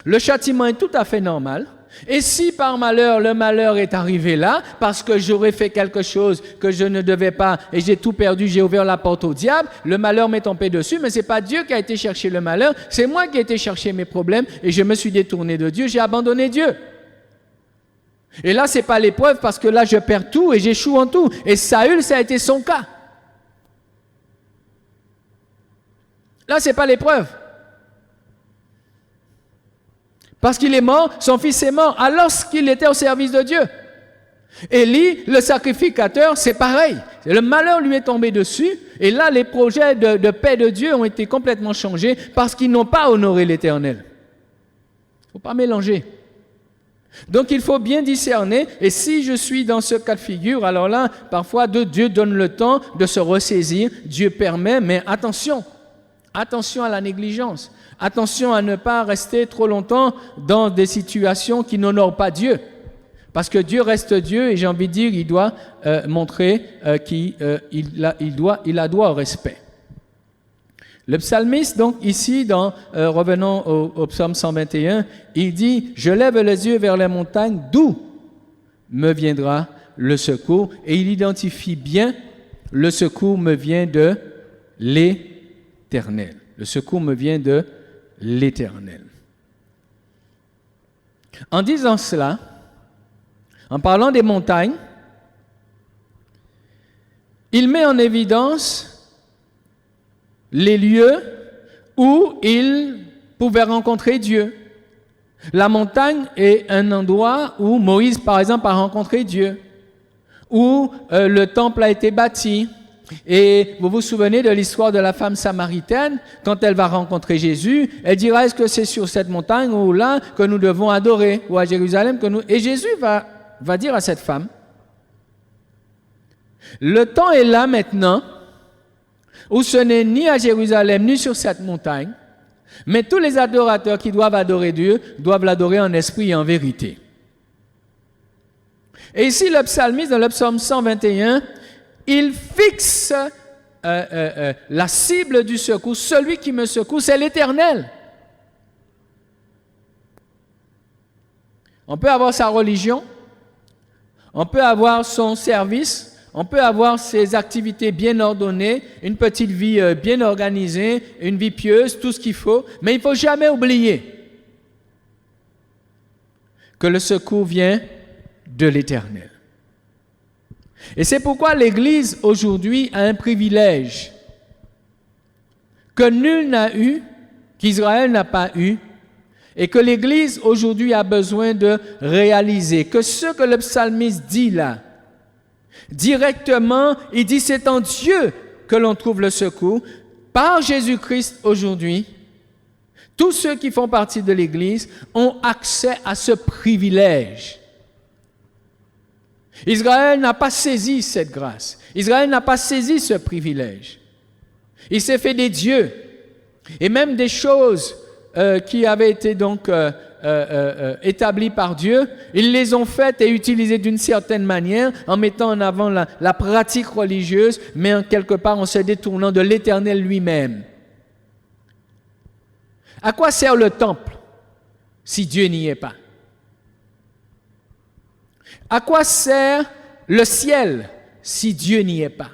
Le châtiment est tout à fait normal. Et si par malheur, le malheur est arrivé là, parce que j'aurais fait quelque chose que je ne devais pas et j'ai tout perdu, j'ai ouvert la porte au diable, le malheur m'est tombé dessus, mais ce n'est pas Dieu qui a été chercher le malheur, c'est moi qui ai été chercher mes problèmes et je me suis détourné de Dieu, j'ai abandonné Dieu. Et là, ce n'est pas l'épreuve parce que là, je perds tout et j'échoue en tout. Et Saül, ça a été son cas. Là, ce n'est pas l'épreuve. Parce qu'il est mort, son fils est mort, alors qu'il était au service de Dieu. Élie, le sacrificateur, c'est pareil. Le malheur lui est tombé dessus, et là, les projets de paix de Dieu ont été complètement changés parce qu'ils n'ont pas honoré l'Éternel. Il ne faut pas mélanger. Donc, il faut bien discerner, et si je suis dans ce cas de figure, alors là, parfois, Dieu donne le temps de se ressaisir, Dieu permet, mais attention à la négligence. Attention à ne pas rester trop longtemps dans des situations qui n'honorent pas Dieu. Parce que Dieu reste Dieu et j'ai envie de dire, il doit montrer qu'il a droit au respect. Le psalmiste, donc ici, revenons au psaume 121, il dit « Je lève les yeux vers les montagnes, d'où me viendra le secours ?» Et il identifie bien « Le secours me vient de l'Éternel. » Le secours me vient de l'Éternel. En disant cela, En parlant des montagnes, il met en évidence les lieux où il pouvait rencontrer Dieu. La montagne est un endroit où Moïse, par exemple, a rencontré Dieu, où le temple a été bâti. Et vous vous souvenez de l'histoire de la femme samaritaine, quand elle va rencontrer Jésus, elle dira, est-ce que c'est sur cette montagne ou là que nous devons adorer, ou à Jérusalem que nous... Et Jésus va dire à cette femme, le temps est là maintenant, où ce n'est ni à Jérusalem, ni sur cette montagne, mais tous les adorateurs qui doivent adorer Dieu, doivent l'adorer en esprit et en vérité. Et ici, le psalmiste, dans le psaume 121, il fixe la cible du secours. Celui qui me secoue, c'est l'Éternel. On peut avoir sa religion, on peut avoir son service, on peut avoir ses activités bien ordonnées, une petite vie bien organisée, une vie pieuse, tout ce qu'il faut, mais il ne faut jamais oublier que le secours vient de l'Éternel. Et c'est pourquoi l'Église aujourd'hui a un privilège que nul n'a eu, qu'Israël n'a pas eu, et que l'Église aujourd'hui a besoin de réaliser, que ce que le psalmiste dit là, directement, il dit c'est en Dieu que l'on trouve le secours. Par Jésus-Christ aujourd'hui, tous ceux qui font partie de l'Église ont accès à ce privilège. Israël n'a pas saisi cette grâce. Israël n'a pas saisi ce privilège. Il s'est fait des dieux et même des choses qui avaient été donc établies par Dieu, ils les ont faites et utilisées d'une certaine manière en mettant en avant la pratique religieuse, mais en quelque part en se détournant de l'Éternel lui-même. À quoi sert le temple si Dieu n'y est pas? À quoi sert le ciel si Dieu n'y est pas?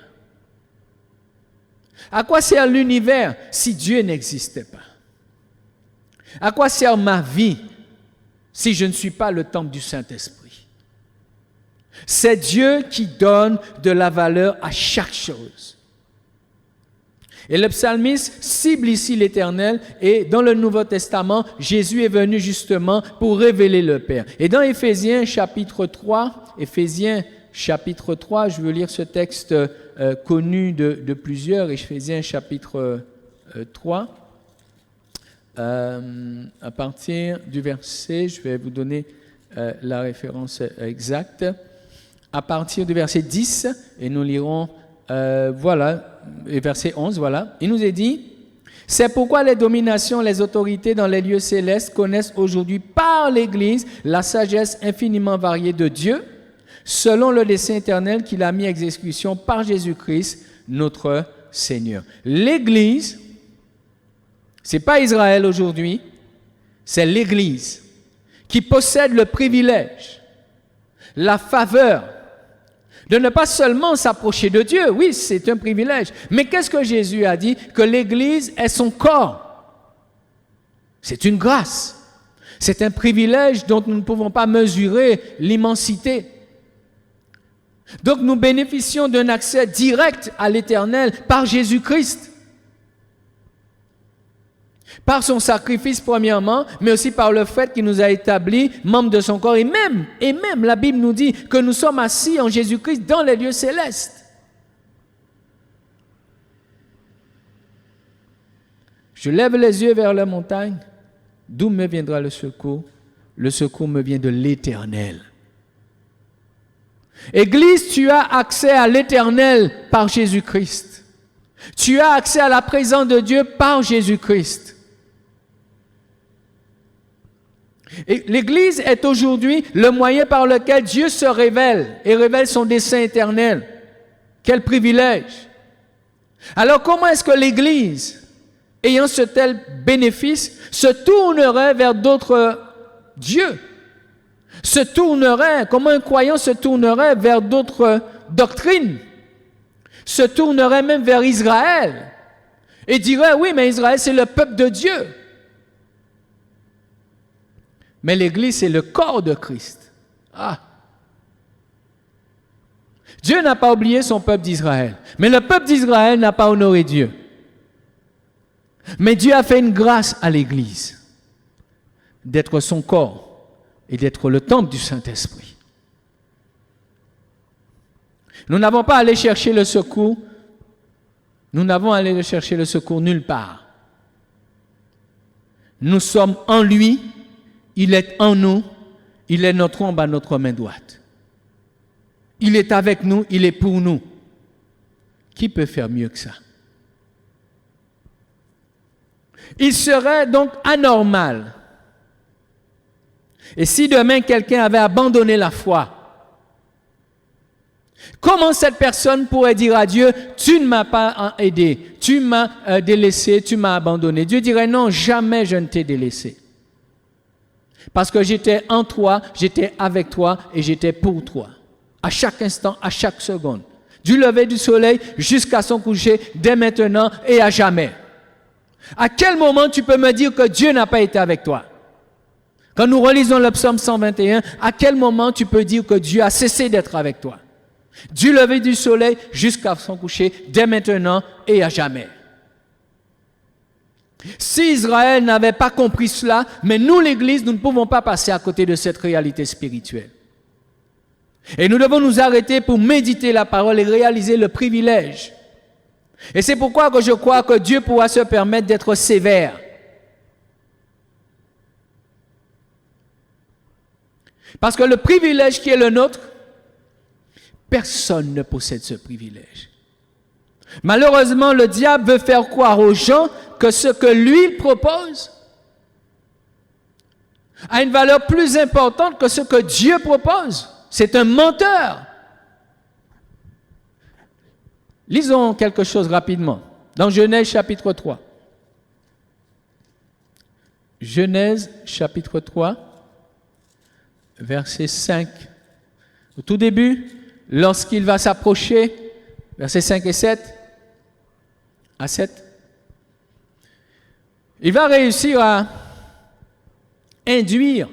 À quoi sert l'univers si Dieu n'existait pas? À quoi sert ma vie si je ne suis pas le temple du Saint-Esprit? C'est Dieu qui donne de la valeur à chaque chose. Et le psalmiste cible ici l'Éternel, et dans le Nouveau Testament, Jésus est venu justement pour révéler le Père. Et dans Éphésiens chapitre 3, je veux lire ce texte connu de plusieurs, Éphésiens chapitre 3, à partir du verset, je vais vous donner la référence exacte, à partir du verset 10, et nous lirons, verset 11, il nous est dit, « C'est pourquoi les dominations, les autorités dans les lieux célestes connaissent aujourd'hui par l'Église la sagesse infiniment variée de Dieu, selon le dessein éternel qu'il a mis à exécution par Jésus-Christ, notre Seigneur. » L'Église, ce n'est pas Israël aujourd'hui, c'est l'Église qui possède le privilège, la faveur, de ne pas seulement s'approcher de Dieu, oui, c'est un privilège, mais qu'est-ce que Jésus a dit? Que l'Église est son corps. C'est une grâce, c'est un privilège dont nous ne pouvons pas mesurer l'immensité. Donc nous bénéficions d'un accès direct à l'Éternel par Jésus-Christ. Par son sacrifice premièrement, mais aussi par le fait qu'il nous a établis membres de son corps. Et même, la Bible nous dit que nous sommes assis en Jésus-Christ dans les lieux célestes. Je lève les yeux vers la montagne. D'où me viendra le secours? Le secours me vient de l'Éternel. Église, tu as accès à l'Éternel par Jésus-Christ. Tu as accès à la présence de Dieu par Jésus-Christ. Et l'Église est aujourd'hui le moyen par lequel Dieu se révèle et révèle son dessein éternel. Quel privilège! Alors comment est-ce que l'Église, ayant ce tel bénéfice, se tournerait vers d'autres dieux? Comment un croyant se tournerait vers d'autres doctrines? Se tournerait même vers Israël et dirait, oui, mais Israël c'est le peuple de Dieu. Mais l'Église, c'est le corps de Christ. Dieu n'a pas oublié son peuple d'Israël. Mais le peuple d'Israël n'a pas honoré Dieu. Mais Dieu a fait une grâce à l'Église d'être son corps et d'être le temple du Saint-Esprit. Nous n'avons pas à aller chercher le secours. Nous n'avons à aller chercher le secours nulle part. Nous sommes en lui, il est en nous, il est notre ombre à notre main droite. Il est avec nous, il est pour nous. Qui peut faire mieux que ça? Il serait donc anormal. Et si demain quelqu'un avait abandonné la foi, comment cette personne pourrait dire à Dieu, tu ne m'as pas aidé, tu m'as délaissé, tu m'as abandonné? Dieu dirait, non, jamais je ne t'ai délaissé. Parce que j'étais en toi, j'étais avec toi et j'étais pour toi. À chaque instant, à chaque seconde. Du lever du soleil jusqu'à son coucher, dès maintenant et à jamais. À quel moment tu peux me dire que Dieu n'a pas été avec toi? Quand nous relisons le psaume 121, à quel moment tu peux dire que Dieu a cessé d'être avec toi? Du lever du soleil jusqu'à son coucher, dès maintenant et à jamais. Si Israël n'avait pas compris cela, mais nous, l'Église, nous ne pouvons pas passer à côté de cette réalité spirituelle. Et nous devons nous arrêter pour méditer la parole et réaliser le privilège. Et c'est pourquoi que je crois que Dieu pourra se permettre d'être sévère. Parce que le privilège qui est le nôtre, personne ne possède ce privilège. Malheureusement, le diable veut faire croire aux gens que ce que lui propose a une valeur plus importante que ce que Dieu propose. C'est un menteur. Lisons quelque chose rapidement. Dans Genèse chapitre 3. Genèse chapitre 3, verset 5. Au tout début, lorsqu'il va s'approcher, versets 5 et 7, à 7, il va réussir à induire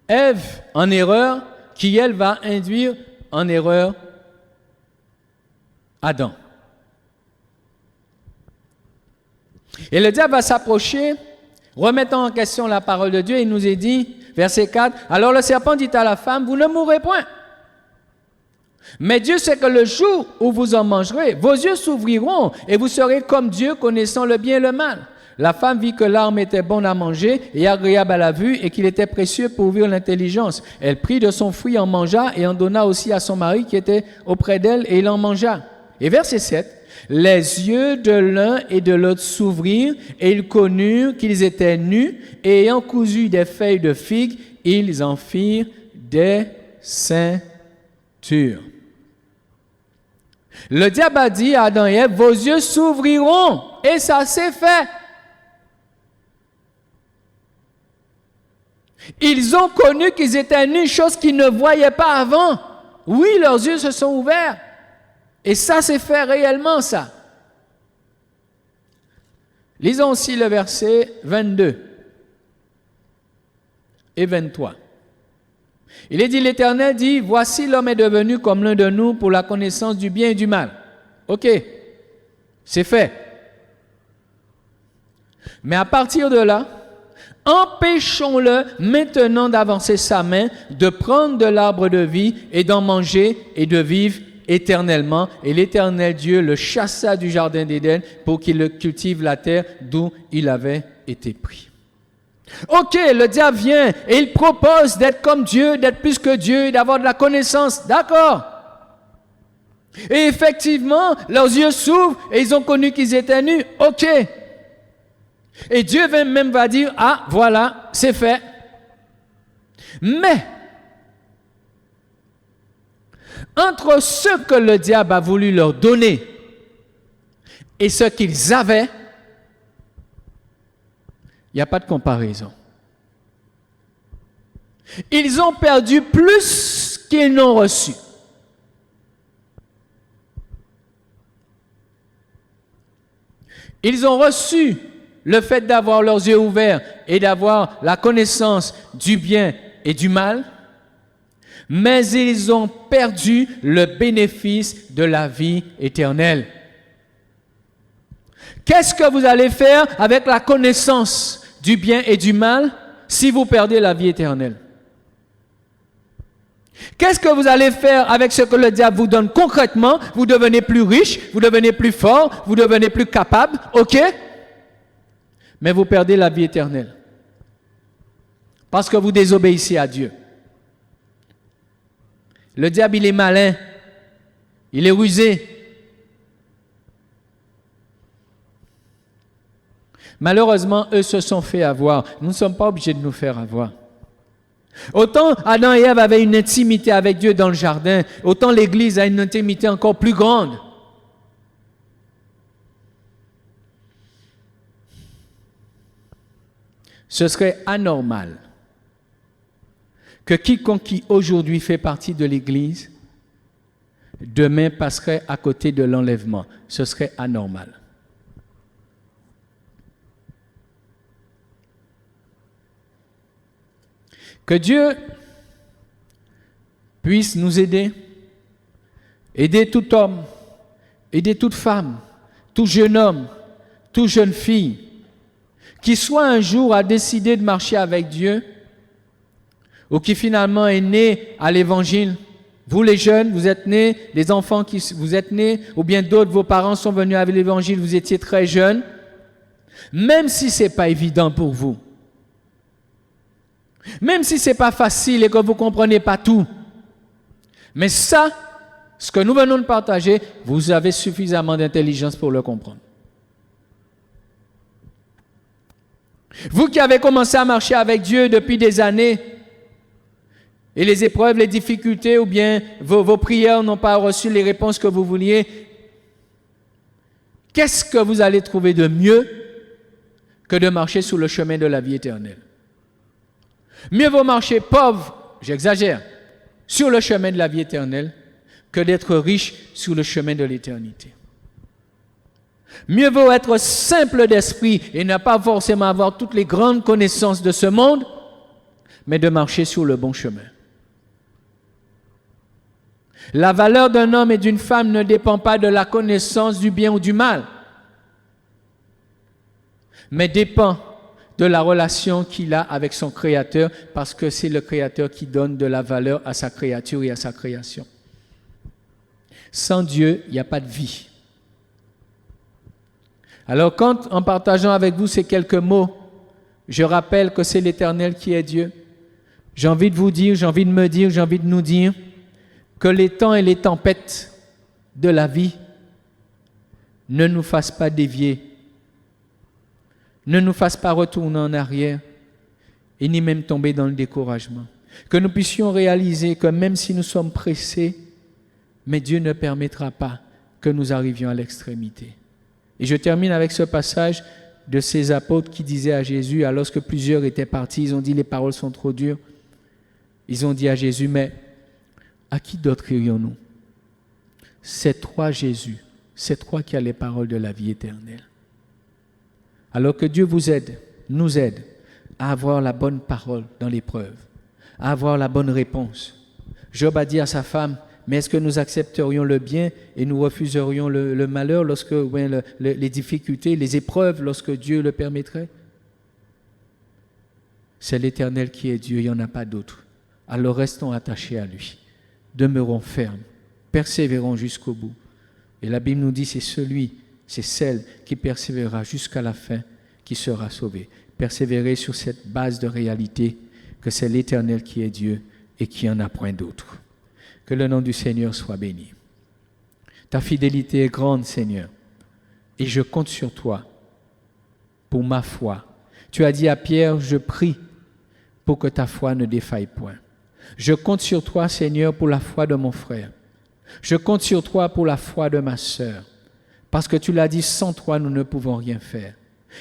Ève en erreur, qui elle va induire en erreur Adam. Et le diable va s'approcher, remettant en question la parole de Dieu, il nous est dit, verset 4, « Alors le serpent dit à la femme, vous ne mourrez point. Mais Dieu sait que le jour où vous en mangerez, vos yeux s'ouvriront et vous serez comme Dieu, connaissant le bien et le mal. » La femme vit que l'arbre était bon à manger et agréable à la vue et qu'il était précieux pour ouvrir l'intelligence. Elle prit de son fruit, en mangea et en donna aussi à son mari qui était auprès d'elle et il en mangea. Et verset 7, les yeux de l'un et de l'autre s'ouvrirent et ils connurent qu'ils étaient nus et ayant cousu des feuilles de figue, ils en firent des ceintures. Le diable a dit à Adam et Ève, vos yeux s'ouvriront et ça s'est fait. Ils ont connu qu'ils étaient nus, chose qu'ils ne voyaient pas avant. Oui, leurs yeux se sont ouverts. Et ça s'est fait réellement, ça. Lisons aussi le verset 22 et 23. Il est dit, l'Éternel dit, voici l'homme est devenu comme l'un de nous pour la connaissance du bien et du mal. Ok, c'est fait. Mais à partir de là, empêchons-le maintenant d'avancer sa main, de prendre de l'arbre de vie et d'en manger et de vivre éternellement. Et l'Éternel Dieu le chassa du jardin d'Éden pour qu'il cultive la terre d'où il avait été pris. Ok, le diable vient et il propose d'être comme Dieu, d'être plus que Dieu, d'avoir de la connaissance. D'accord. Et effectivement, leurs yeux s'ouvrent et ils ont connu qu'ils étaient nus. Ok. Et Dieu même va dire, ah, voilà, c'est fait. Mais, entre ce que le diable a voulu leur donner et ce qu'ils avaient, il n'y a pas de comparaison. Ils ont perdu plus qu'ils n'ont reçu. Ils ont reçu le fait d'avoir leurs yeux ouverts et d'avoir la connaissance du bien et du mal, mais ils ont perdu le bénéfice de la vie éternelle. Qu'est-ce que vous allez faire avec la connaissance du bien et du mal si vous perdez la vie éternelle? Qu'est-ce que vous allez faire avec ce que le diable vous donne concrètement? Vous devenez plus riche, vous devenez plus fort, vous devenez plus capable, ok? Mais vous perdez la vie éternelle. Parce que vous désobéissez à Dieu. Le diable, il est malin, il est rusé. Malheureusement, eux se sont fait avoir. Nous ne sommes pas obligés de nous faire avoir. Autant Adam et Ève avaient une intimité avec Dieu dans le jardin, autant l'Église a une intimité encore plus grande. Ce serait anormal que quiconque qui aujourd'hui fait partie de l'Église, demain passerait à côté de l'enlèvement. Ce serait anormal. Que Dieu puisse nous aider tout homme, aider toute femme, tout jeune homme, toute jeune fille, qui soit un jour a décidé de marcher avec Dieu, ou qui finalement est né à l'Évangile. Vous les jeunes, vous êtes nés, les enfants qui vous êtes nés, ou bien d'autres, vos parents sont venus avec l'Évangile, vous étiez très jeunes, même si ce n'est pas évident pour vous, même si ce n'est pas facile et que vous ne comprenez pas tout. Mais ça, ce que nous venons de partager, vous avez suffisamment d'intelligence pour le comprendre. Vous qui avez commencé à marcher avec Dieu depuis des années, et les épreuves, les difficultés, ou bien vos prières n'ont pas reçu les réponses que vous vouliez, qu'est-ce que vous allez trouver de mieux que de marcher sur le chemin de la vie éternelle? Mieux vaut marcher pauvre, j'exagère, sur le chemin de la vie éternelle que d'être riche sur le chemin de l'éternité. Mieux vaut être simple d'esprit et ne pas forcément avoir toutes les grandes connaissances de ce monde, mais de marcher sur le bon chemin. La valeur d'un homme et d'une femme ne dépend pas de la connaissance du bien ou du mal, mais dépend de la relation qu'il a avec son Créateur, parce que c'est le Créateur qui donne de la valeur à sa créature et à sa création. Sans Dieu, il n'y a pas de vie. Alors quand, en partageant avec vous ces quelques mots, je rappelle que c'est l'Éternel qui est Dieu, j'ai envie de vous dire, j'ai envie de me dire, j'ai envie de nous dire que les temps et les tempêtes de la vie ne nous fassent pas dévier, ne nous fassent pas retourner en arrière et ni même tomber dans le découragement. Que nous puissions réaliser que même si nous sommes pressés, mais Dieu ne permettra pas que nous arrivions à l'extrémité. Et je termine avec ce passage de ces apôtres qui disaient à Jésus, alors que plusieurs étaient partis, ils ont dit les paroles sont trop dures. Ils ont dit à Jésus, mais à qui d'autre irions-nous? C'est toi Jésus, c'est toi qui as les paroles de la vie éternelle. Alors que Dieu vous aide, nous aide à avoir la bonne parole dans l'épreuve, à avoir la bonne réponse. Job a dit à sa femme, mais est-ce que nous accepterions le bien et nous refuserions le malheur lorsque les difficultés, les épreuves lorsque Dieu le permettrait? C'est l'Éternel qui est Dieu, il n'y en a pas d'autre. Alors restons attachés à lui, demeurons fermes, persévérons jusqu'au bout. Et la Bible nous dit, c'est celle qui persévérera jusqu'à la fin qui sera sauvée. Persévérer sur cette base de réalité que c'est l'Éternel qui est Dieu et qui en a point d'autre. Que le nom du Seigneur soit béni. Ta fidélité est grande, Seigneur, et je compte sur toi pour ma foi. Tu as dit à Pierre, je prie pour que ta foi ne défaille point. Je compte sur toi, Seigneur, pour la foi de mon frère. Je compte sur toi pour la foi de ma sœur. Parce que tu l'as dit, sans toi, nous ne pouvons rien faire.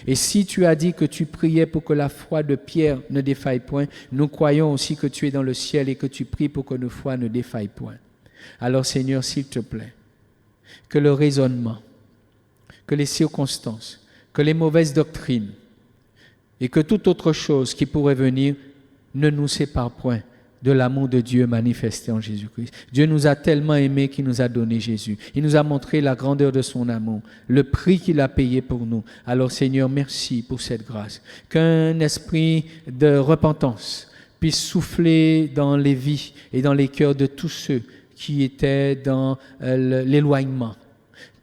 Et si tu as dit que tu priais pour que la foi de Pierre ne défaille point, nous croyons aussi que tu es dans le ciel et que tu pries pour que nos foi ne défaille point. Alors, Seigneur, s'il te plaît, que le raisonnement, que les circonstances, que les mauvaises doctrines et que toute autre chose qui pourrait venir ne nous sépare point de l'amour de Dieu manifesté en Jésus-Christ. Dieu nous a tellement aimés qu'il nous a donné Jésus. Il nous a montré la grandeur de son amour, le prix qu'il a payé pour nous. Alors Seigneur, merci pour cette grâce. Qu'un esprit de repentance puisse souffler dans les vies et dans les cœurs de tous ceux qui étaient dans l'éloignement.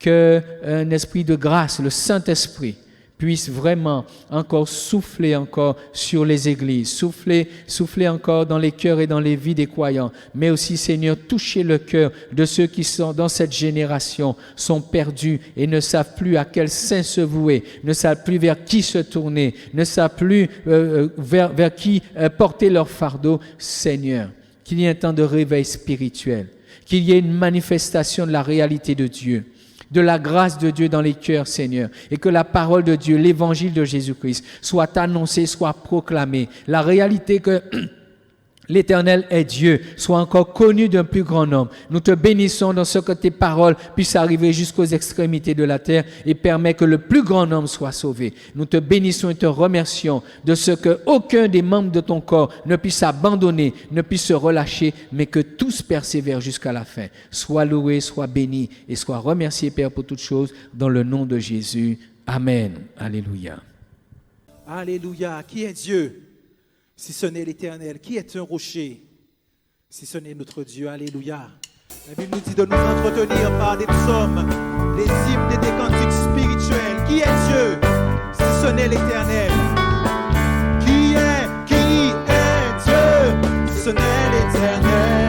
Qu'un esprit de grâce, le Saint-Esprit, puisse vraiment encore souffler encore sur les églises, souffler encore dans les cœurs et dans les vies des croyants, mais aussi, Seigneur, toucher le cœur de ceux qui sont dans cette génération, sont perdus et ne savent plus à quel saint se vouer, ne savent plus vers qui se tourner, ne savent plus vers qui porter leur fardeau. Seigneur, qu'il y ait un temps de réveil spirituel, qu'il y ait une manifestation de la réalité de Dieu, de la grâce de Dieu dans les cœurs, Seigneur, et que la parole de Dieu, l'évangile de Jésus-Christ, soit annoncée, soit proclamée. La réalité que l'Éternel est Dieu soit encore connue d'un plus grand nombre. Nous te bénissons dans ce que tes paroles puissent arriver jusqu'aux extrémités de la terre et permet que le plus grand nombre soit sauvé. Nous te bénissons et te remercions de ce que aucun des membres de ton corps ne puisse abandonner, ne puisse se relâcher, mais que tous persévèrent jusqu'à la fin. Sois loué, sois béni et sois remercié, Père, pour toutes choses, dans le nom de Jésus. Amen. Alléluia. Alléluia. Qui est Dieu? Si ce n'est l'Éternel, qui est un rocher? Si ce n'est notre Dieu, alléluia. La Bible nous dit de nous entretenir par des psaumes, des hymnes et des cantiques spirituels. Qui est Dieu? Si ce n'est l'Éternel. Qui est Dieu? Si ce n'est l'Éternel.